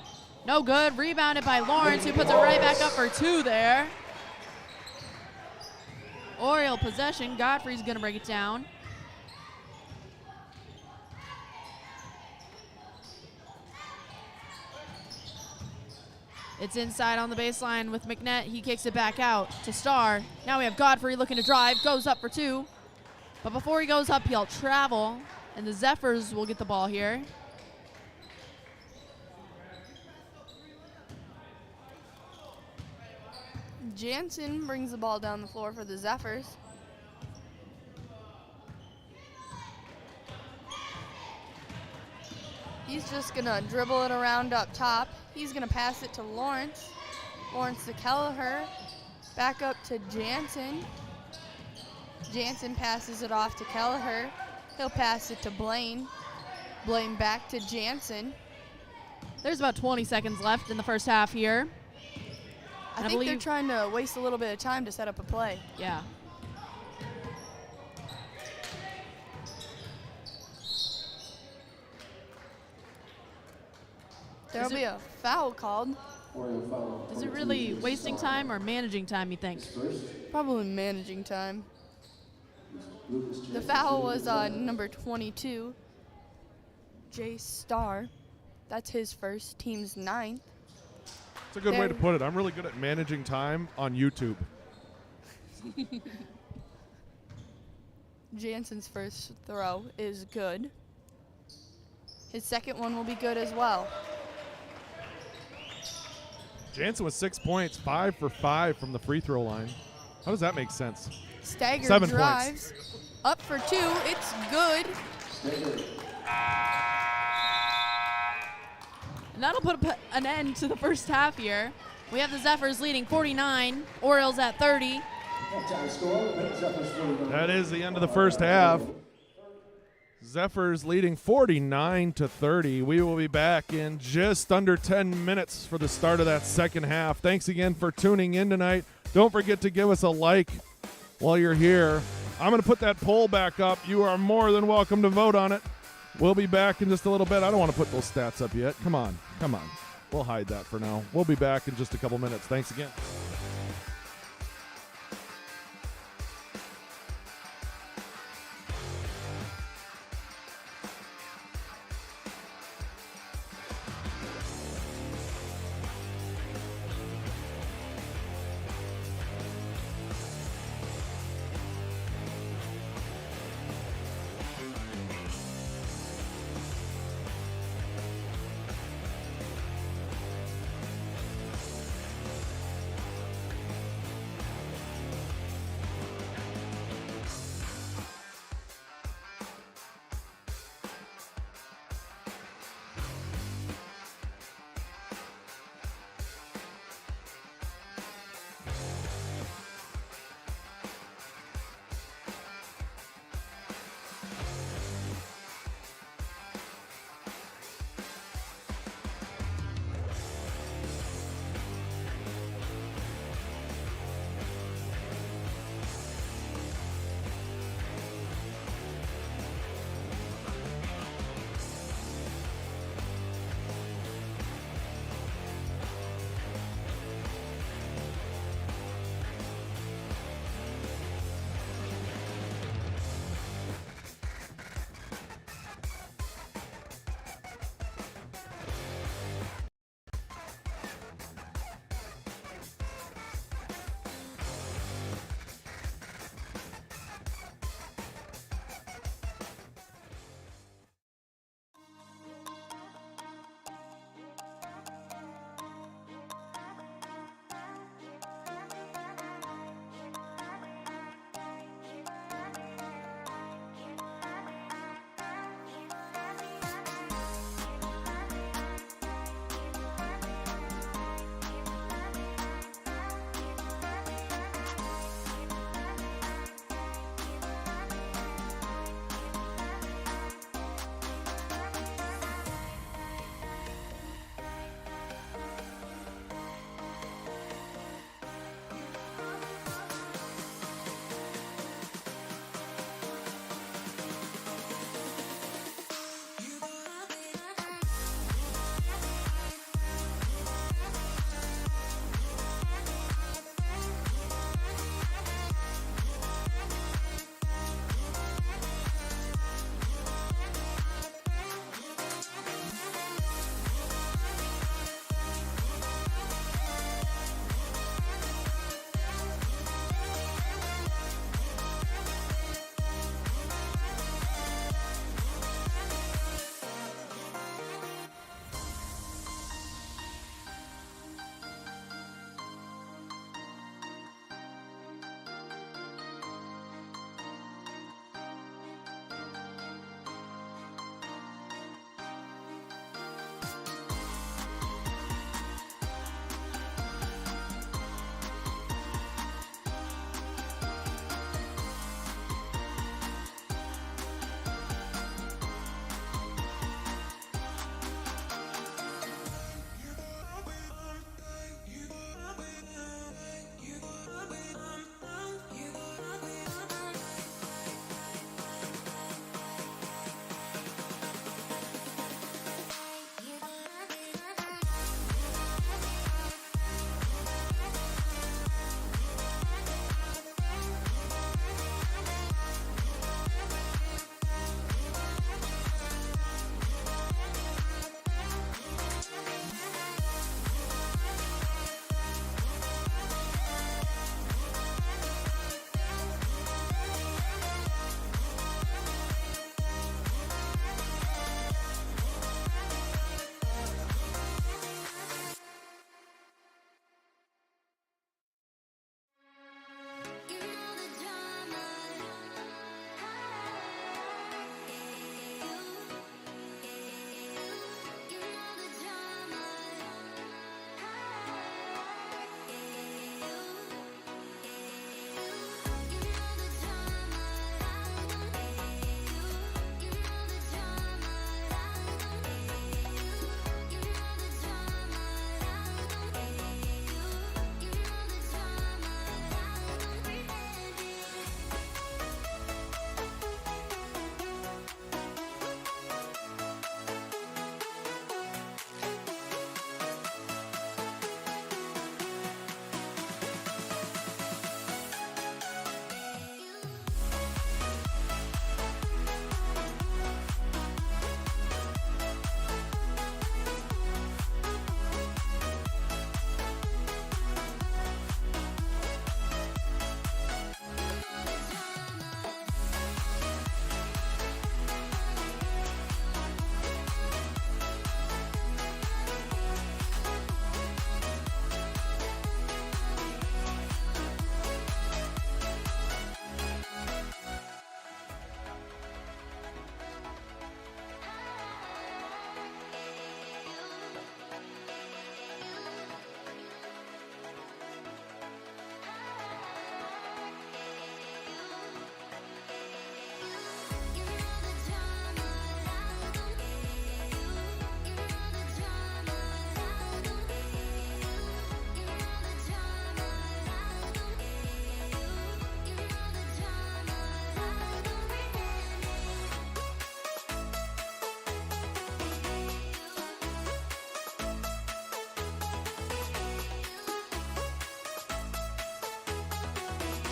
No good. Rebounded by Lawrence, who puts it right back up for 2 there. Oriole possession. Godfrey's going to break it down. It's inside on the baseline with McNett. He kicks it back out to Starr. Now we have Godfrey looking to drive. Goes up for 2. But before he goes up, he'll travel. And the Zephyrs will get the ball here. Jansen brings the ball down the floor for the Zephyrs. He's just going to dribble it around up top. He's going to pass it to Lawrence. Lawrence to Kelleher. Back up to Jansen. Jansen passes it off to Kelleher. He'll pass it to Blaine. Blaine back to Jansen. There's about 20 seconds left in the first half here. I think they're trying to waste a little bit of time to set up a play. Yeah. There'll be a foul called. Is it really wasting time or managing time, you think? Probably managing time. The foul was number 22, Jay Starr. That's his first, team's 9th. It's a good way to put it. I'm really good at managing time on YouTube. Jansen's first throw is good. His second one will be good as well. Jansen with 6 points, 5 for 5 from the free throw line. How does that make sense? Stagger 7 drives. points. Up for 2. It's good. And that'll put an end to the first half here. We have the Zephyrs leading 49, Orioles at 30. That is the end of the first half. Zephyrs leading 49-30. We will be back in just under 10 minutes for the start of that second half. Thanks again for tuning in tonight. Don't forget to give us a like while you're here. I'm going to put that poll back up. You are more than welcome to vote on it. We'll be back in just a little bit. I don't want to put those stats up yet. Come on. We'll hide that for now. We'll be back in just a couple minutes. Thanks again.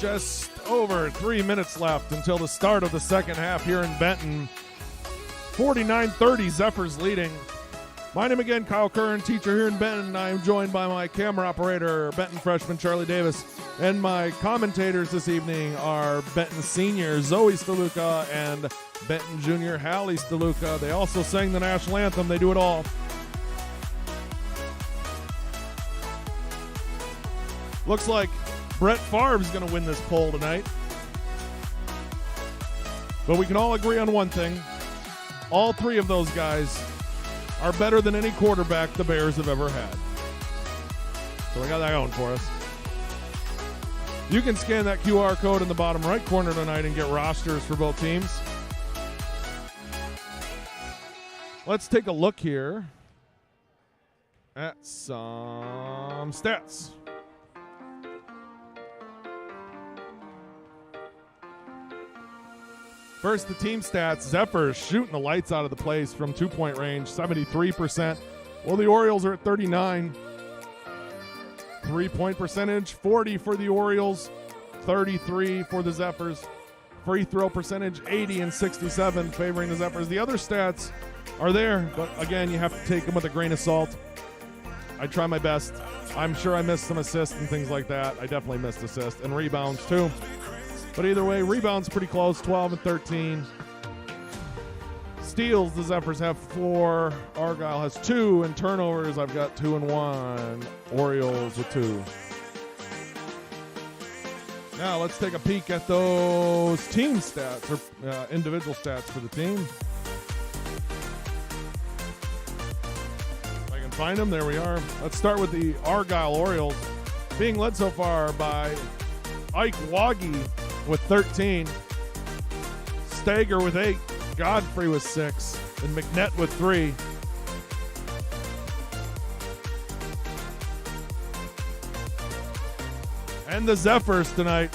Just over 3 minutes left until the start of the second half here in Benton. 49-30, Zephyrs leading. My name again, Kyle Curran, teacher here in Benton. I am joined by my camera operator, Benton freshman Charlie Davis, and my commentators this evening are Benton senior Zoe Steluka and Benton junior Hallie Steluka. They also sang the national anthem. They do it all. Looks like Brett Favre's going to win this poll tonight. But we can all agree on one thing. All three of those guys are better than any quarterback the Bears have ever had. So we got that going for us. You can scan that QR code in the bottom right corner tonight and get rosters for both teams. Let's take a look here at some stats. First, the team stats. Zephyrs shooting the lights out of the place from two-point range, 73%. Well, the Orioles are at 39. Three-point percentage, 40 for the Orioles, 33 for the Zephyrs. Free throw percentage, 80 and 67, favoring the Zephyrs. The other stats are there, but again, you have to take them with a grain of salt. I try my best. I'm sure I missed some assists and things like that. I definitely missed assists and rebounds too. But either way, rebounds pretty close, 12 and 13. Steals, the Zephyrs have 4. Argyle has 2. And turnovers, I've got 2 and 1. Orioles with 2. Now let's take a peek at those team stats, or individual stats for the team. If I can find them, there we are. Let's start with the Argyle Orioles, being led so far by Ike Waggy with 13, Stager with 8, Godfrey with 6, and McNett with 3. And the Zephyrs tonight,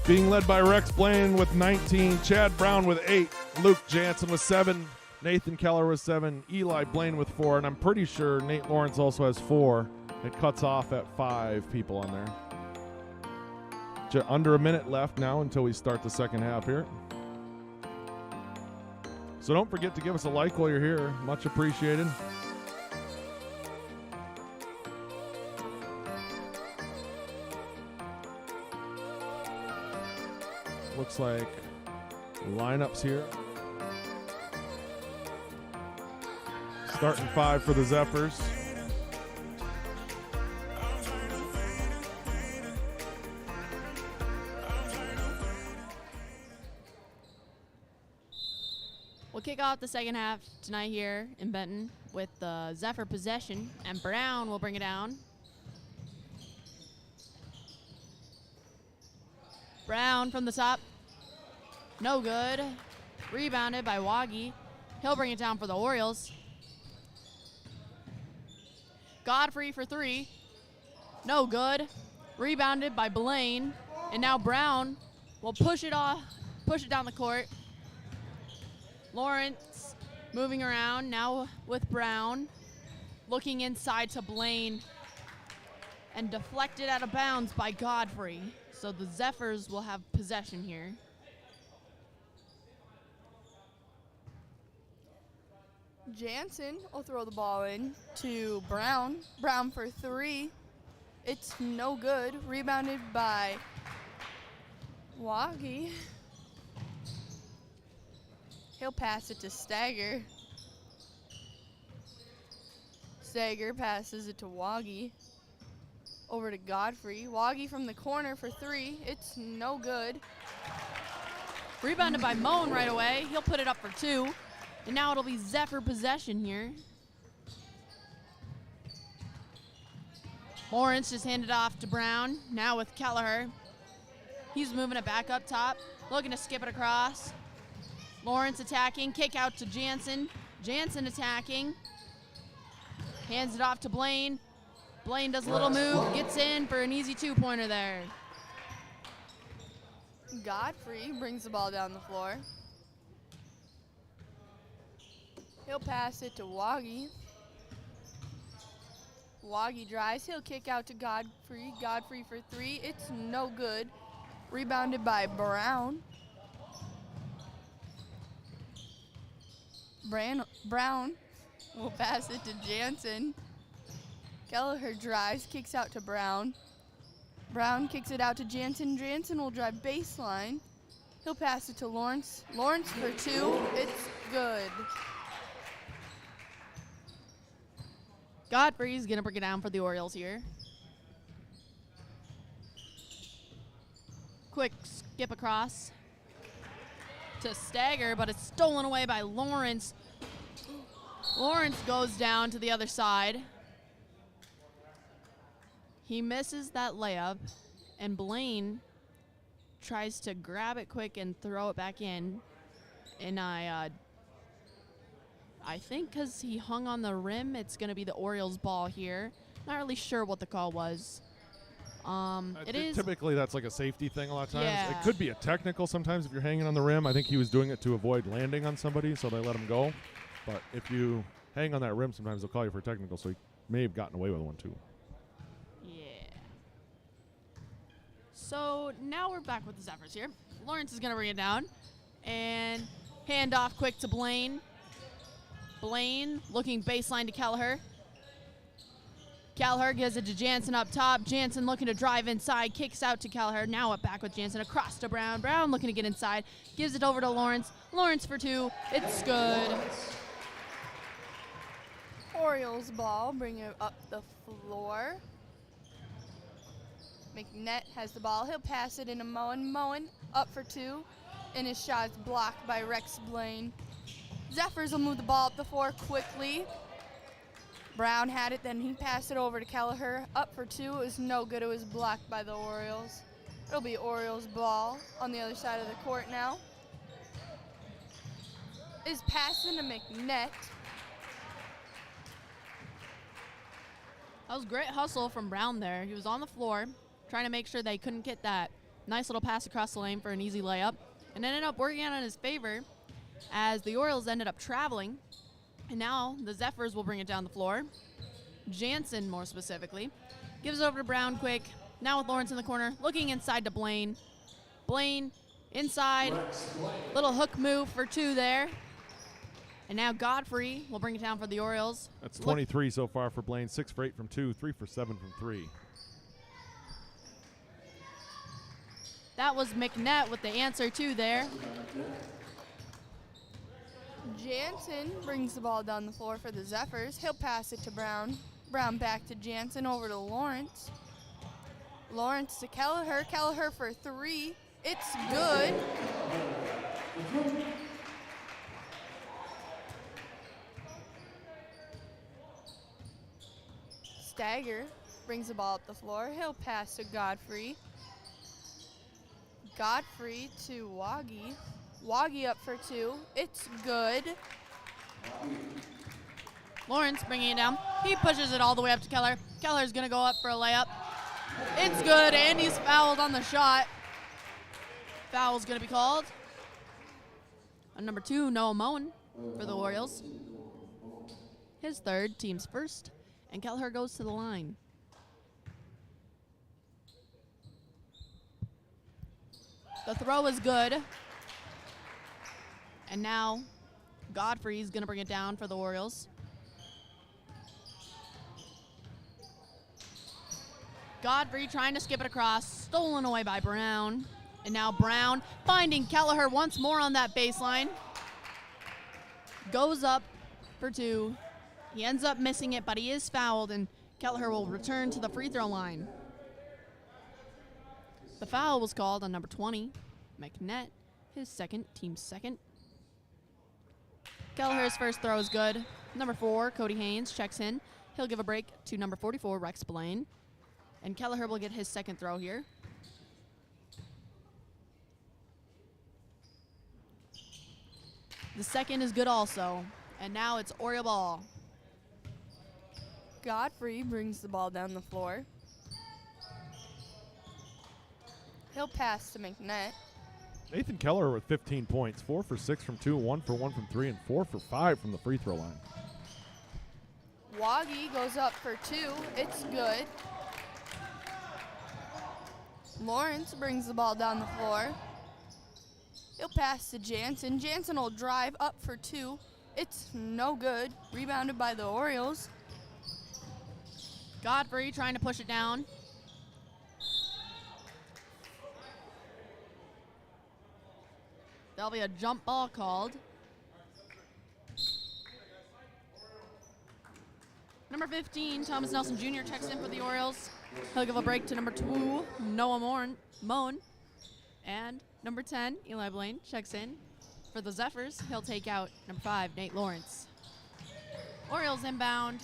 being led by Rex Blaine with 19, Chad Brown with 8, Luke Jansen with 7, Nathan Keller with 7, Eli Blaine with 4, and I'm pretty sure Nate Lawrence also has 4. It cuts off at 5 people on there. Under a minute left now until we start the second half here. So don't forget to give us a like while you're here. Much appreciated. Looks like lineups here. Starting 5 for the Zephyrs. We'll kick off the second half tonight here in Benton with the Zephyr possession, and Brown will bring it down. Brown from the top. No good. Rebounded by Waggy. He'll bring it down for the Orioles. Godfrey for 3. No good. Rebounded by Blaine. And now Brown will push it down the court. Lawrence moving around now with Brown, looking inside to Blaine, and deflected out of bounds by Godfrey. So the Zephyrs will have possession here. Jansen will throw the ball in to Brown. Brown for 3. It's no good. Rebounded by Waggy. He'll pass it to Stager. Stager passes it to Waggy. Over to Godfrey. Waggy from the corner for 3. It's no good. Rebounded by Moan right away. He'll put it up for 2. And now it'll be Zephyr possession here. Lawrence just handed off to Brown. Now with Kelleher. He's moving it back up top. Looking to skip it across. Lawrence attacking, kick out to Jansen. Jansen attacking. Hands it off to Blaine. Blaine does a little move, gets in for an easy 2-pointer there. Godfrey brings the ball down the floor. He'll pass it to Waggy. Woggy drives. He'll kick out to Godfrey. Godfrey for three. It's no good. Rebounded by Brown. Brown will pass it to Jansen. Kelleher drives, kicks out to Brown. Brown kicks it out to Jansen. Jansen will drive baseline. He'll pass it to Lawrence. Lawrence for two. It's good. Godfrey's going to bring it down for the Orioles here. Quick skip across to Stagger, but it's stolen away by Lawrence. Lawrence goes down to the other side. He misses that layup, and Blaine tries to grab it quick and throw it back in. And I think because he hung on the rim, it's going to be the Orioles' ball here. Not really sure what the call was. It is typically that's like a safety thing a lot of times. Yeah. It could be a technical sometimes if you're hanging on the rim. I think he was doing it to avoid landing on somebody, so they let him go. But if you hang on that rim, sometimes they'll call you for a technical, so he may have gotten away with one too. Yeah. So now we're back with the Zephyrs here. Lawrence is going to bring it down. And hand off quick to Blaine. Blaine looking baseline to Kelleher. Kelleher gives it to Jansen up top. Jansen looking to drive inside. Kicks out to Kelleher. Now up back with Jansen across to Brown. Brown looking to get inside. Gives it over to Lawrence. Lawrence for two. It's good. Orioles ball, bring it up the floor. McNett has the ball. He'll pass it into Moen. Moen up for two, and his shot is blocked by Rex Blaine. Zephyrs will move the ball up the floor quickly. Brown had it, then he passed it over to Kelleher. Up for two. It was no good. It was blocked by the Orioles. It'll be Orioles ball on the other side of the court now. Is passing to McNett. That was great hustle from Brown there. He was on the floor trying to make sure they couldn't get that nice little pass across the lane for an easy layup, and ended up working out in his favor as the Orioles ended up traveling. And now the Zephyrs will bring it down the floor. Jansen, more specifically, gives it over to Brown quick. Now with Lawrence in the corner, looking inside to Blaine. Blaine inside, little hook move for two there. And now Godfrey will bring it down for the Orioles. That's 23 so far for Blaine. 6 for 8 from 2, 3 for 7 from 3. That was McNett with the answer too there. Jansen brings the ball down the floor for the Zephyrs. He'll pass it to Brown. Brown back to Jansen, over to Lawrence. Lawrence to Kelleher. Kelleher for three. It's good. Stagger brings the ball up the floor. He'll pass to Godfrey. Godfrey to Woggy. Woggy up for two. It's good. Lawrence bringing it down. He pushes it all the way up to Keller. Keller's going to go up for a layup. It's good, and he's fouled on the shot. Foul's going to be called. On number 2, Noah Moen for the Orioles. His third, team's first, and Kelleher goes to the line. The throw is good. And now Godfrey's going to bring it down for the Orioles. Godfrey trying to skip it across, stolen away by Brown. And now Brown finding Kelleher once more on that baseline. Goes up for two. He ends up missing it, but he is fouled, and Kelleher will return to the free throw line. The foul was called on number 20, McNett, his second, team's second. Kelleher's first throw is good. Number 4, Cody Haynes, checks in. He'll give a break to number 44, Rex Blaine. And Kelleher will get his second throw here. The second is good also. And now it's Oriole ball. Godfrey brings the ball down the floor. He'll pass to McNett. Nathan Kelleher with 15 points, 4 for 6 from 2, 1 for 1 from 3, and 4 for 5 from the free throw line. Woggy goes up for 2. It's good. Lawrence brings the ball down the floor. He'll pass to Jansen. Jansen will drive up for 2. It's no good. Rebounded by the Orioles. Godfrey trying to push it down. There'll be a jump ball called. Number 15, Thomas Nelson Jr. checks in for the Orioles. He'll give a break to number 2, Noah Moan. And number 10, Eli Blaine, checks in. For the Zephyrs, he'll take out number 5, Nate Lawrence. Orioles inbound.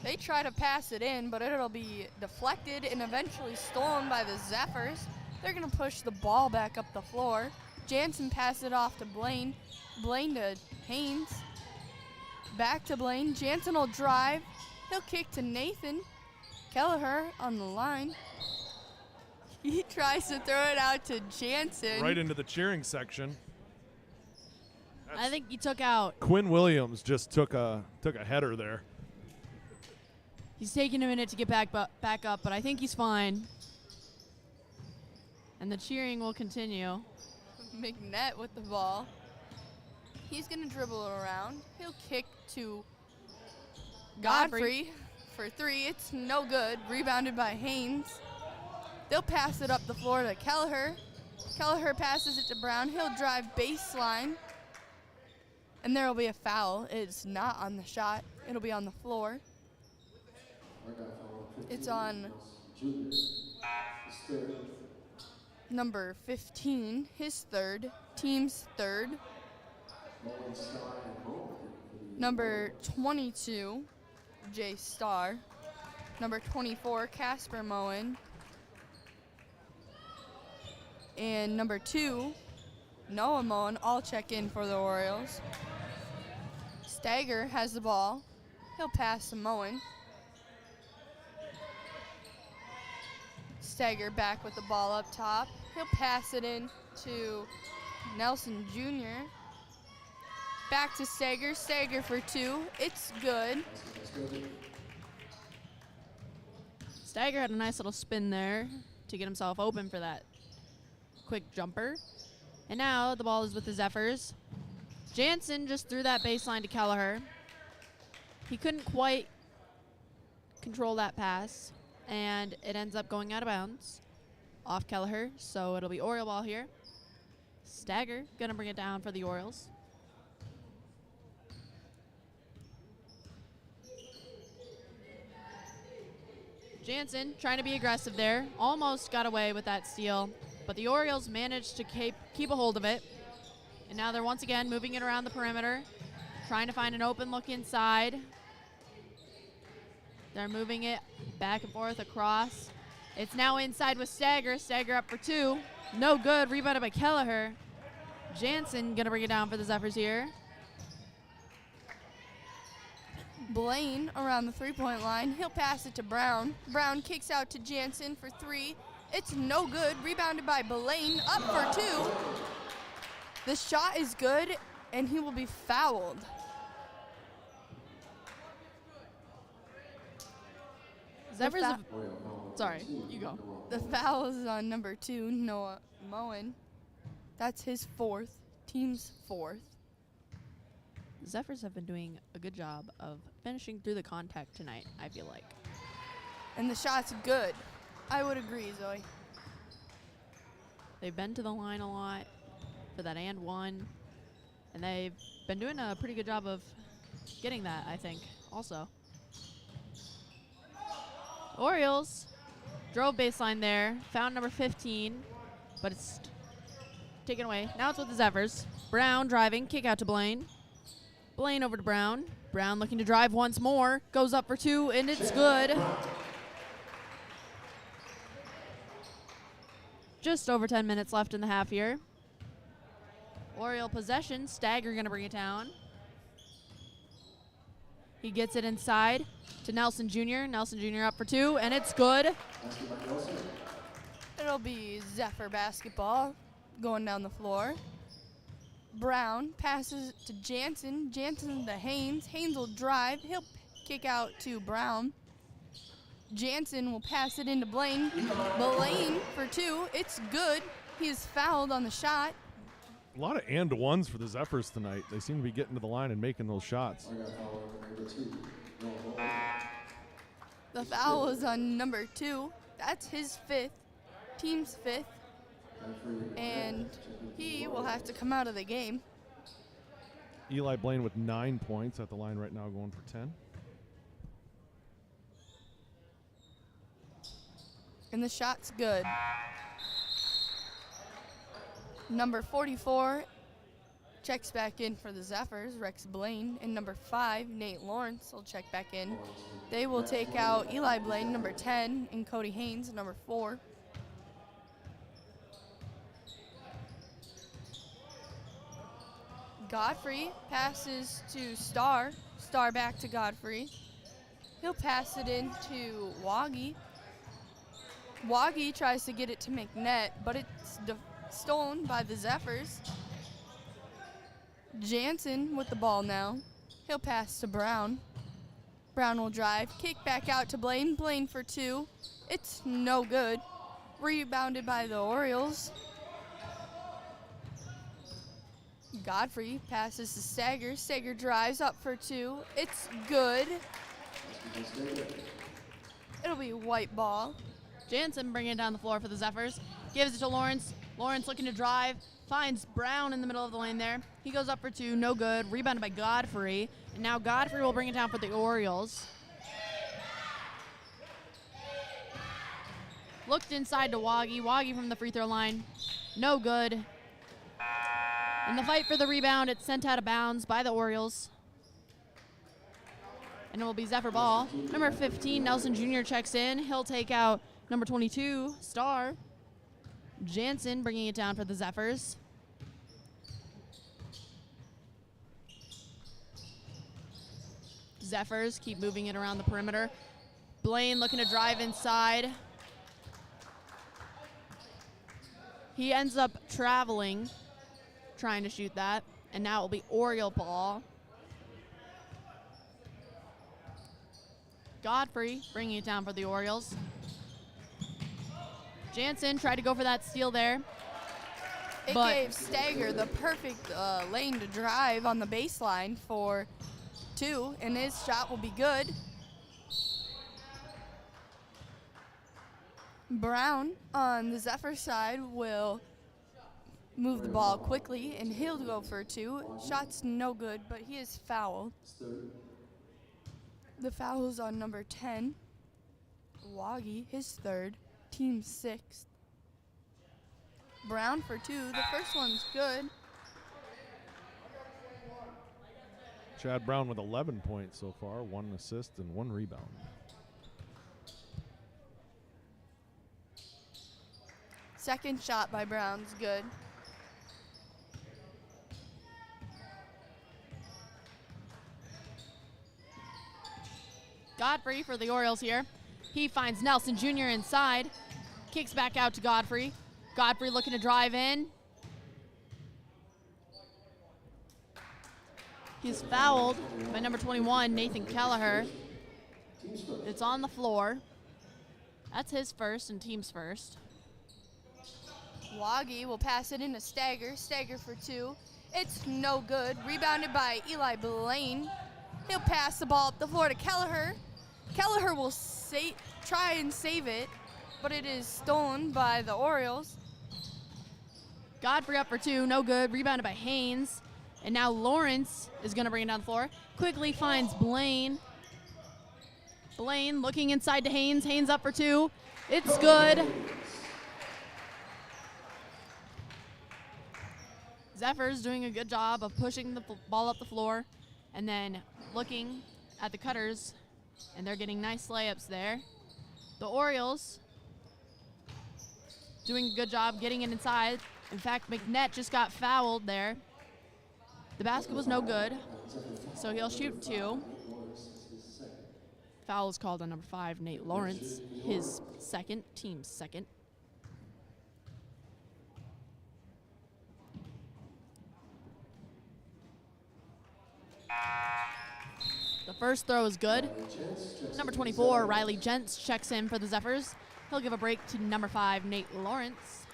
They try to pass it in, but it'll be deflected and eventually stolen by the Zephyrs. They're going to push the ball back up the floor. Jansen passes it off to Blaine. Blaine to Haynes. Back to Blaine. Jansen will drive. He'll kick to Nathan. Kelleher on the line. He tries to throw it out to Jansen. Right into the cheering section. I think he took out. Quinn Williams just took a header there. He's taking a minute to get back up, but I think he's fine. And the cheering will continue. McNett with the ball. He's going to dribble it around. He'll kick to Godfrey for 3. It's no good. Rebounded by Haynes. They'll pass it up the floor to Kelleher. Kelleher passes it to Brown. He'll drive baseline. And there will be a foul. It's not on the shot. It'll be on the floor. It's on number 15, his third, team's third. Number 22, Jay Starr. Number 24, Casper Moen. And number 2, Noah Moen, all check in for the Orioles. Stagger has the ball. He'll pass to Moen. Stagger back with the ball up top. He'll pass it in to Nelson Jr. Back to Stagger. Stagger for 2. It's good. Stagger had a nice little spin there to get himself open for that quick jumper. And now the ball is with the Zephyrs. Jansen just threw that baseline to Kelleher. He couldn't quite control that pass, and it ends up going out of bounds off Kelleher, so it'll be Oriole ball here. Stagger gonna bring it down for the Orioles. Jansen trying to be aggressive there, almost got away with that steal, but the Orioles managed to keep a hold of it. And now they're once again moving it around the perimeter, trying to find an open look inside. They're moving it back and forth across. It's now inside with Stagger. Stagger up for 2. No good. Rebounded by Kelleher. Jansen going to bring it down for the Zephyrs here. Blaine around the three-point line. He'll pass it to Brown. Brown kicks out to Jansen for 3. It's no good. Rebounded by Blaine. Up for 2. The shot is good, and he will be fouled. Zephyrs sorry, you go. The foul is on number 2, Noah Moen. That's his 4th, team's 4th. The Zephyrs have been doing a good job of finishing through the contact tonight, I feel like. And the shot's good. I would agree, Zoe. They've been to the line a lot for that and one, and they've been doing a pretty good job of getting that, I think, also. Orioles drove baseline there, found number 15, but it's taken away. Now it's with the Zephyrs. Brown driving, kick out to Blaine. Blaine over to Brown. Brown looking to drive once more, goes up for 2, and it's good. Just over 10 minutes left in the half here. Oriole possession. Stagger going to bring it down. He gets it inside to Nelson Jr. Nelson Jr. up for 2, and it's good. It'll be Zephyr basketball going down the floor. Brown passes to Jansen. Jansen to Haynes. Haynes will drive. He'll kick out to Brown. Jansen will pass it into Blaine. Blaine for 2. It's good. He is fouled on the shot. A lot of and ones for the Zephyrs tonight. They seem to be getting to the line and making those shots. Argyle foul number 2. The foul is on number 2. That's his 5th, team's 5th. And he will have to come out of the game. Eli Blaine with 9 points at the line right now, going for 10. And the shot's good. Number 44 checks back in for the Zephyrs, Rex Blaine. And number 5, Nate Lawrence, will check back in. They will take out Eli Blaine, number 10, and Cody Haynes, number 4. Godfrey passes to Star. Star back to Godfrey. He'll pass it in to Woggy. Woggy tries to get it to McNett, but it's stolen by the Zephyrs. Jansen with the ball now. He'll pass to Brown. Brown will drive. Kick back out to Blaine. Blaine for 2. It's no good. Rebounded by the Orioles. Godfrey passes to Stagger. Stagger drives up for 2. It's good. It'll be white ball. Jansen bringing it down the floor for the Zephyrs. Gives it to Lawrence. Lawrence looking to drive. Finds Brown in the middle of the lane there. He goes up for 2. No good. Rebounded by Godfrey. And now Godfrey will bring it down for the Orioles. Looked inside to Woggy. Woggy from the free throw line. No good. In the fight for the rebound, it's sent out of bounds by the Orioles. And it will be Zephyr ball. Number 15, Nelson Jr. checks in. He'll take out number 22, Star. Jansen bringing it down for the Zephyrs. Zephyrs keep moving it around the perimeter. Blaine looking to drive inside. He ends up traveling, trying to shoot that. And now it will be Oriole ball. Godfrey bringing it down for the Orioles. Jansen tried to go for that steal there. It gave Stagger the perfect lane to drive on the baseline for 2, and his shot will be good. Brown on the Zephyr side will move the ball quickly, and he'll go for 2. Shot's no good, but he is fouled. The foul is on number 10, Woggy, his 3rd, team 6th. Brown for 2. The first one's good. Chad Brown with 11 points so far, 1 assist and 1 rebound. Second shot by Brown's good. Godfrey for the Orioles here. He finds Nelson Jr. inside. Kicks back out to Godfrey. Godfrey looking to drive in. He's fouled by number 21, Nathan Kelleher. It's on the floor. That's his first and team's first. Woggy will pass it into Stagger. Stagger for 2. It's no good. Rebounded by Eli Blaine. He'll pass the ball up the floor to Kelleher. Kelleher will try and save it, but it is stolen by the Orioles. Godfrey up for 2, no good. Rebounded by Haynes. And now Lawrence is going to bring it down the floor. Quickly finds Blaine. Blaine looking inside to Haynes. Haynes up for 2. It's good. Zephyrs doing a good job of pushing the ball up the floor and then looking at the cutters, and they're getting nice layups there. The Orioles doing a good job getting it inside. In fact, McNett just got fouled there. The basket was no good, so he'll shoot 2. Foul is called on number 5, Nate Lawrence, his second, team's second. The First throw is good. Number 24, Riley Gents checks in for the Zephyrs. He'll give a break to number 5, Nate Lawrence.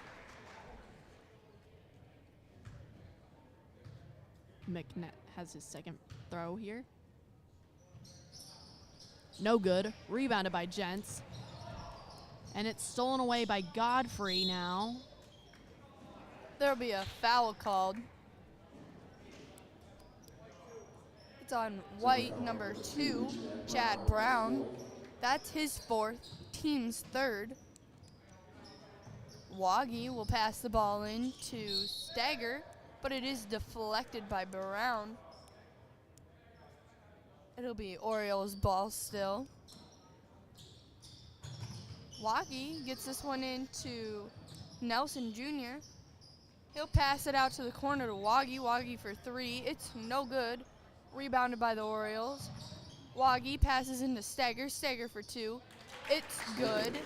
McNett has his second throw here. No good. Rebounded by Gents. And it's stolen away by Godfrey now. There'll be a foul called. It's on White, number 2, Chad Brown. That's his 4th, team's 3rd. Waggy will pass the ball in to Stagger, but it is deflected by Brown. It'll be Orioles ball still. Waggy gets this one into Nelson Jr. He'll pass it out to the corner to Waggy. Waggy for 3. It's no good. Rebounded by the Orioles. Waggy passes into Stagger. Stagger for 2. It's good.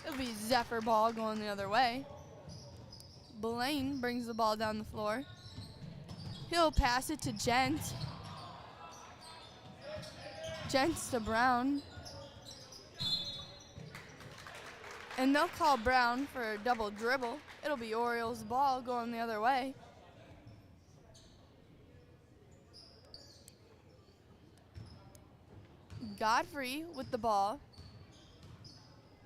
It'll be Zephyr ball going the other way. Blaine brings the ball down the floor. He'll pass it to Gents. Gents to Brown. And they'll call Brown for a double dribble. It'll be Orioles ball going the other way. Godfrey with the ball.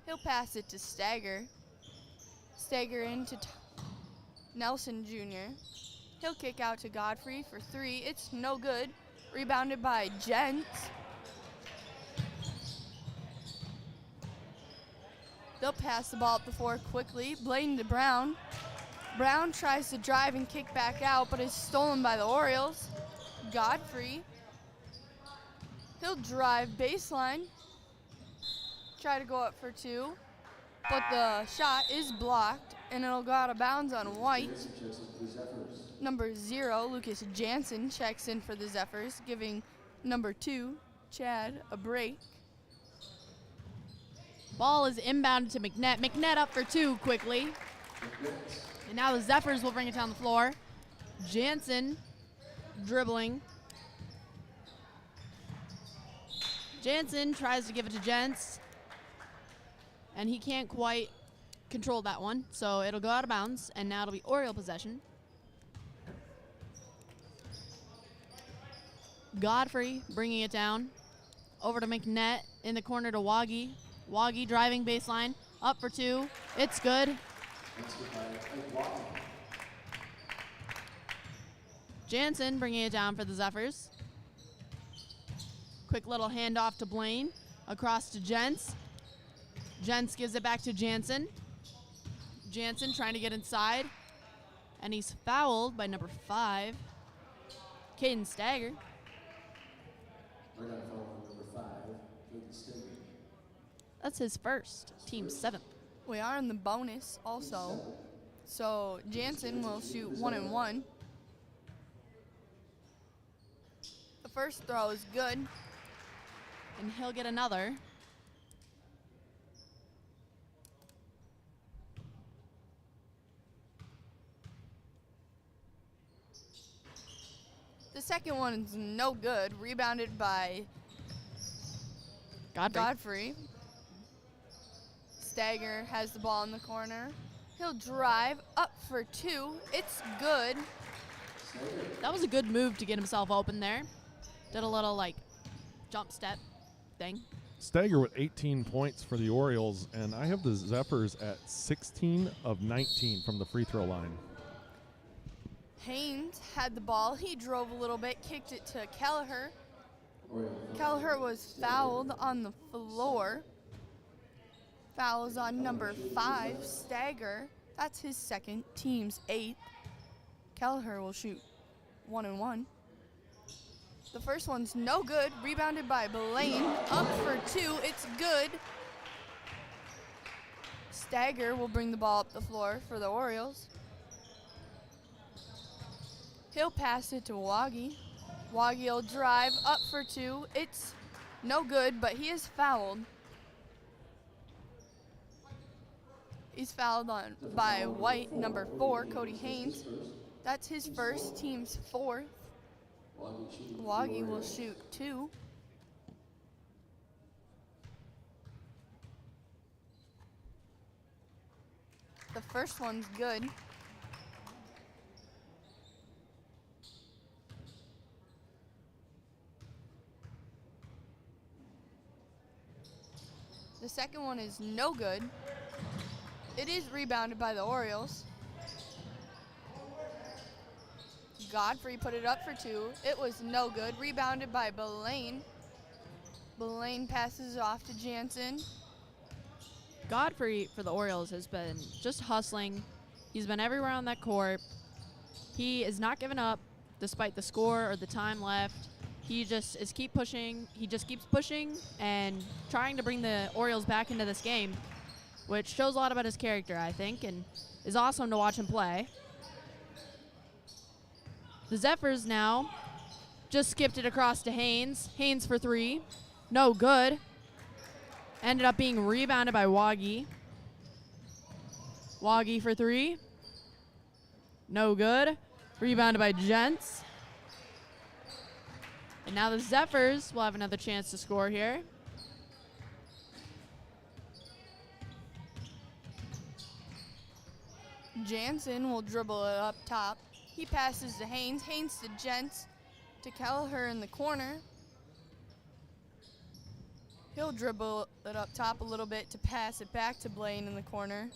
He'll pass it to Stagger. Stagger into Nelson Jr. He'll kick out to Godfrey for 3. It's no good. Rebounded by Gents. They'll pass the ball up the floor quickly. Blaine to Brown. Brown tries to drive and kick back out, but is stolen by the Orioles. Godfrey. He'll drive baseline. Try to go up for 2. But the shot is blocked, and it'll go out of bounds on White. Number 0, Lucas Jansen, checks in for the Zephyrs, giving number 2, Chad, a break. Ball is inbounded to McNett. McNett up for 2 quickly. And now the Zephyrs will bring it down the floor. Jansen dribbling. Jansen tries to give it to Gents. And he can't quite control that one. So it'll go out of bounds. And now it'll be Oriole possession. Godfrey bringing it down. Over to McNett. In the corner to Waggy. Waggy driving baseline. Up for 2. It's good. Jansen bringing it down for the Zephyrs. Quick little handoff to Blaine. Across to Gents. Gents gives it back to Jansen. Jansen trying to get inside. And he's fouled by number 5, Caden Stagger. That's his first, team 7th. We are in the bonus also. So Jansen will shoot 1 and 1. The first throw is good. And he'll get another. The second one is no good. Rebounded by Godfrey. Godfrey. Stagger has the ball in the corner. He'll drive up for 2. It's good. That was a good move to get himself open there. Did a little like jump step thing. Stagger with 18 points for the Orioles, and I have the Zephyrs at 16 of 19 from the free throw line. Haynes had the ball. He drove a little bit, kicked it to Kelleher. Kelleher was fouled on the floor. Fouls on number 5, Stagger. That's his second, team's 8th. Kelleher will shoot 1 and 1. The first one's no good. Rebounded by Blaine. Up for 2. It's good. Stagger will bring the ball up the floor for the Orioles. He'll pass it to Waggy. Waggy will drive up for 2. It's no good, but he is fouled. He's fouled on by White, number 4, Cody Haynes. That's his first, team's 4th. Waggy will shoot 2. The first one's good. The second one is no good. It is rebounded by the Orioles. Godfrey put it up for 2. It was no good. Rebounded by Belaine. Belaine passes it off to Jansen. Godfrey for the Orioles has been just hustling. He's been everywhere on that court. He is not giving up despite the score or the time left. He just keeps pushing and trying to bring the Orioles back into this game, which shows a lot about his character, I think, and is awesome to watch him play. The Zephyrs now just skipped it across to Haynes. Haynes for 3. No good. Ended up being rebounded by Waggy. Waggy for 3. No good. Rebounded by Gents. And now the Zephyrs will have another chance to score here. Jansen will dribble it up top. He passes to Haynes. Haynes to Gents. To Kelleher in the corner. He'll dribble it up top a little bit to pass it back to Blaine in the corner.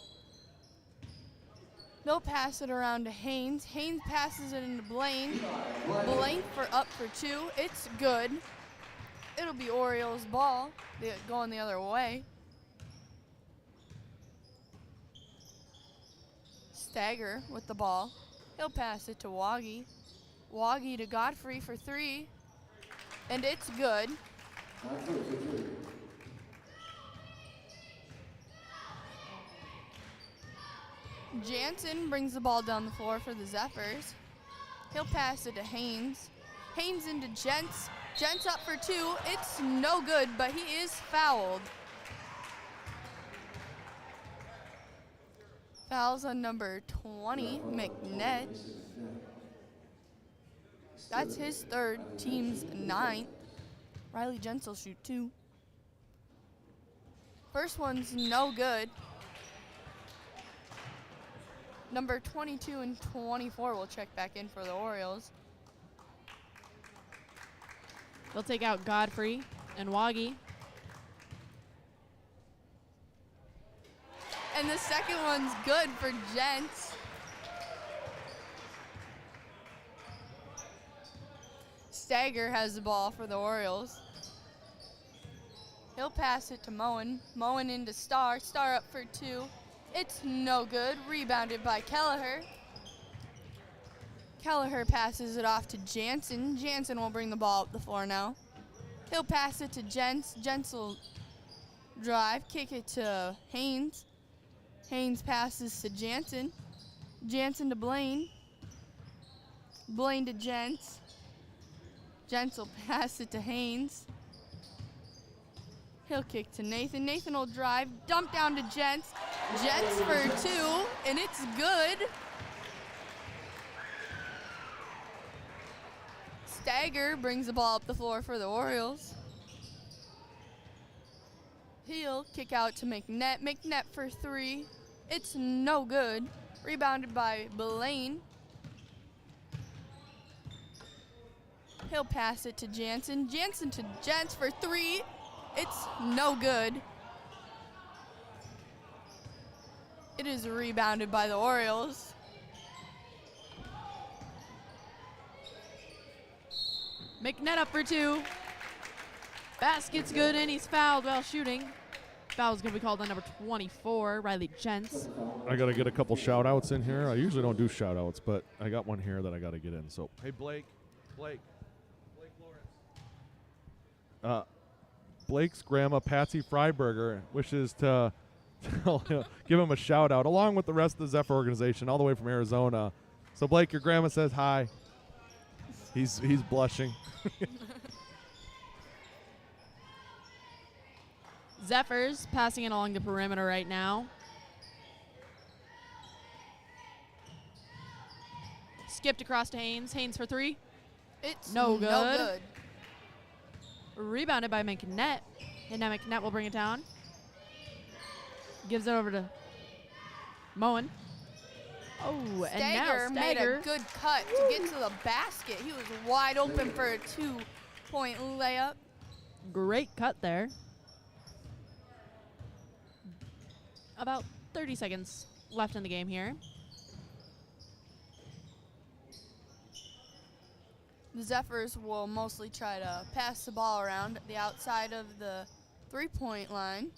They'll pass it around to Haynes. Haynes passes it into Blaine. Blaine up for 2. It's good. It'll be Orioles ball. They're going the other way. Stagger with the ball. He'll pass it to Waggy. Waggy to Godfrey for 3. And it's good. Jansen brings the ball down the floor for the Zephyrs. He'll pass it to Haynes. Haynes into Gents. Gents up for 2. It's no good, but he is fouled. Fouls on number 20, McNett. That's his 3rd, team's 9th. Riley Gents will shoot 2. First one's no good. Number 22 and 24 will check back in for the Orioles. They'll take out Godfrey and Waggy. And the second one's good for Gents. Stagger has the ball for the Orioles. He'll pass it to Moen. Moen into Star. Star up for 2. It's no good. Rebounded by Kelleher. Kelleher passes it off to Jansen. Jansen will bring the ball up the floor now. He'll pass it to Gents. Gents will drive, kick it to Haynes. Haynes passes to Jansen. Jansen to Blaine. Blaine to Gents. Gents will pass it to Haynes. He'll kick to Nathan. Nathan will drive, dump down to Gents. Gents for 2, and it's good. Stagger brings the ball up the floor for the Orioles. He'll kick out to McNett. McNett for 3. It's no good. Rebounded by Belaine. He'll pass it to Jansen. Jansen to Gents for 3. It's no good. It is rebounded by the Orioles. McNett up for 2. Basket's good, and he's fouled while shooting. Foul's going to be called on number 24, Riley Gents. I got to get a couple shout-outs in here. I usually don't do shout-outs, but I got one here that I got to get in. So, hey, Blake Lawrence. Blake's grandma, Patsy Freiberger, wishes to give him a shout-out, along with the rest of the Zephyr organization, all the way from Arizona. So, Blake, your grandma says hi. He's blushing. Zephyrs passing it along the perimeter right now. Skipped across to Haynes. Haynes for 3. It's No good. No good. Rebounded by McNett. And now McNett will bring it down. Gives it over to Moen. Oh, and now Stager made Stager. a good cut to get to the basket. He was wide open for a 2-point layup. Great cut there. About 30 seconds left in the game here. The Zephyrs will mostly try to pass the ball around at the outside of the 3-point line.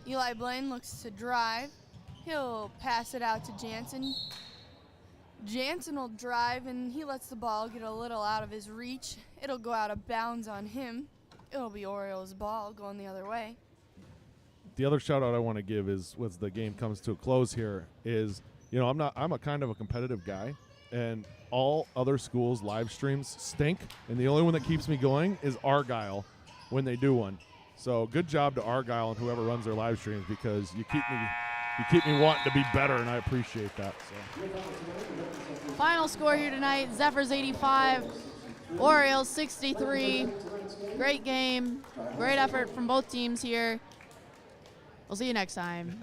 Eli Blaine looks to drive. He'll pass it out to Jansen. Jansen will drive, and he lets the ball get a little out of his reach. It'll go out of bounds on him. It'll be Orioles' ball going the other way. The other shout out I want to give is, as the game comes to a close here, is, you know, I'm a kind of a competitive guy, and all other schools' live streams stink, and the only one that keeps me going is Argyle when they do one. So good job to Argyle and whoever runs their live streams, because you keep me wanting to be better, and I appreciate that. So. Final score here tonight, Zephyrs 85, Orioles 63. Great game, great effort from both teams here. We'll see you next time.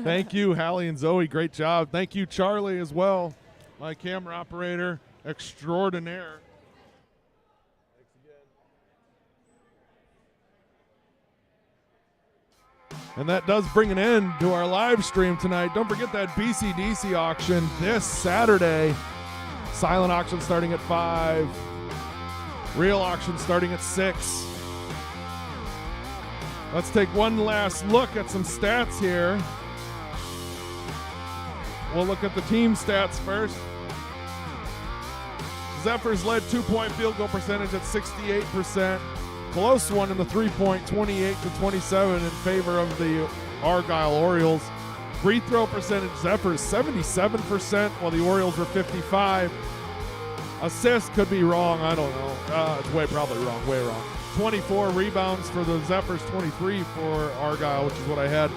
Thank you, Hallie and Zoe. Great job. Thank you, Charlie, as well, my camera operator extraordinaire. And that does bring an end to our live stream tonight. Don't forget that BCDC auction this Saturday. Silent auction starting at 5. Real auction starting at 6. Let's take one last look at some stats here. We'll look at the team stats first. Zephyrs led 2-point field goal percentage at 68%. Close one in the 3-point, 28-27 in favor of the Argyle Orioles. Free throw percentage, Zephyrs 77%, while the Orioles were 55%. Assists could be wrong, I don't know. It's probably wrong, way wrong. 24 rebounds for the Zephyrs, 23 for Argyle, which is what I had.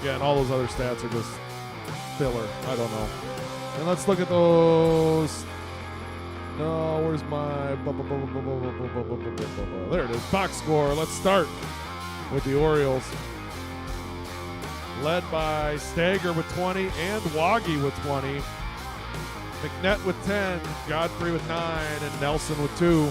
Again, all those other stats are just filler. I don't know. And let's look at those. No, where's my... There it is, box score. Let's start with the Orioles. Led by Stager with 20 and Waggy with 20. McNett with 10, Godfrey with 9, and Nelson with 2.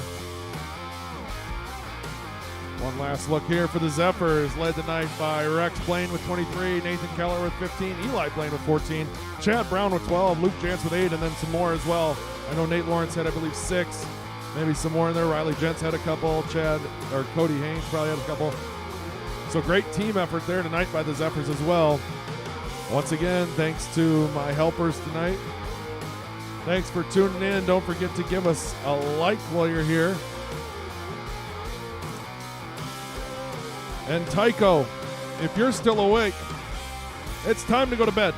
One last look here for the Zephyrs, led tonight by Rex Blaine with 23, Nathan Keller with 15, Eli Blaine with 14, Chad Brown with 12, Luke Jantz with 8, and then some more as well. I know Nate Lawrence had, I believe, 6, maybe some more in there. Riley Jentz had a couple, Cody Haynes probably had a couple. So great team effort there tonight by the Zephyrs as well. Once again, thanks to my helpers tonight. Thanks for tuning in. Don't forget to give us a like while you're here. And Tycho, if you're still awake, it's time to go to bed.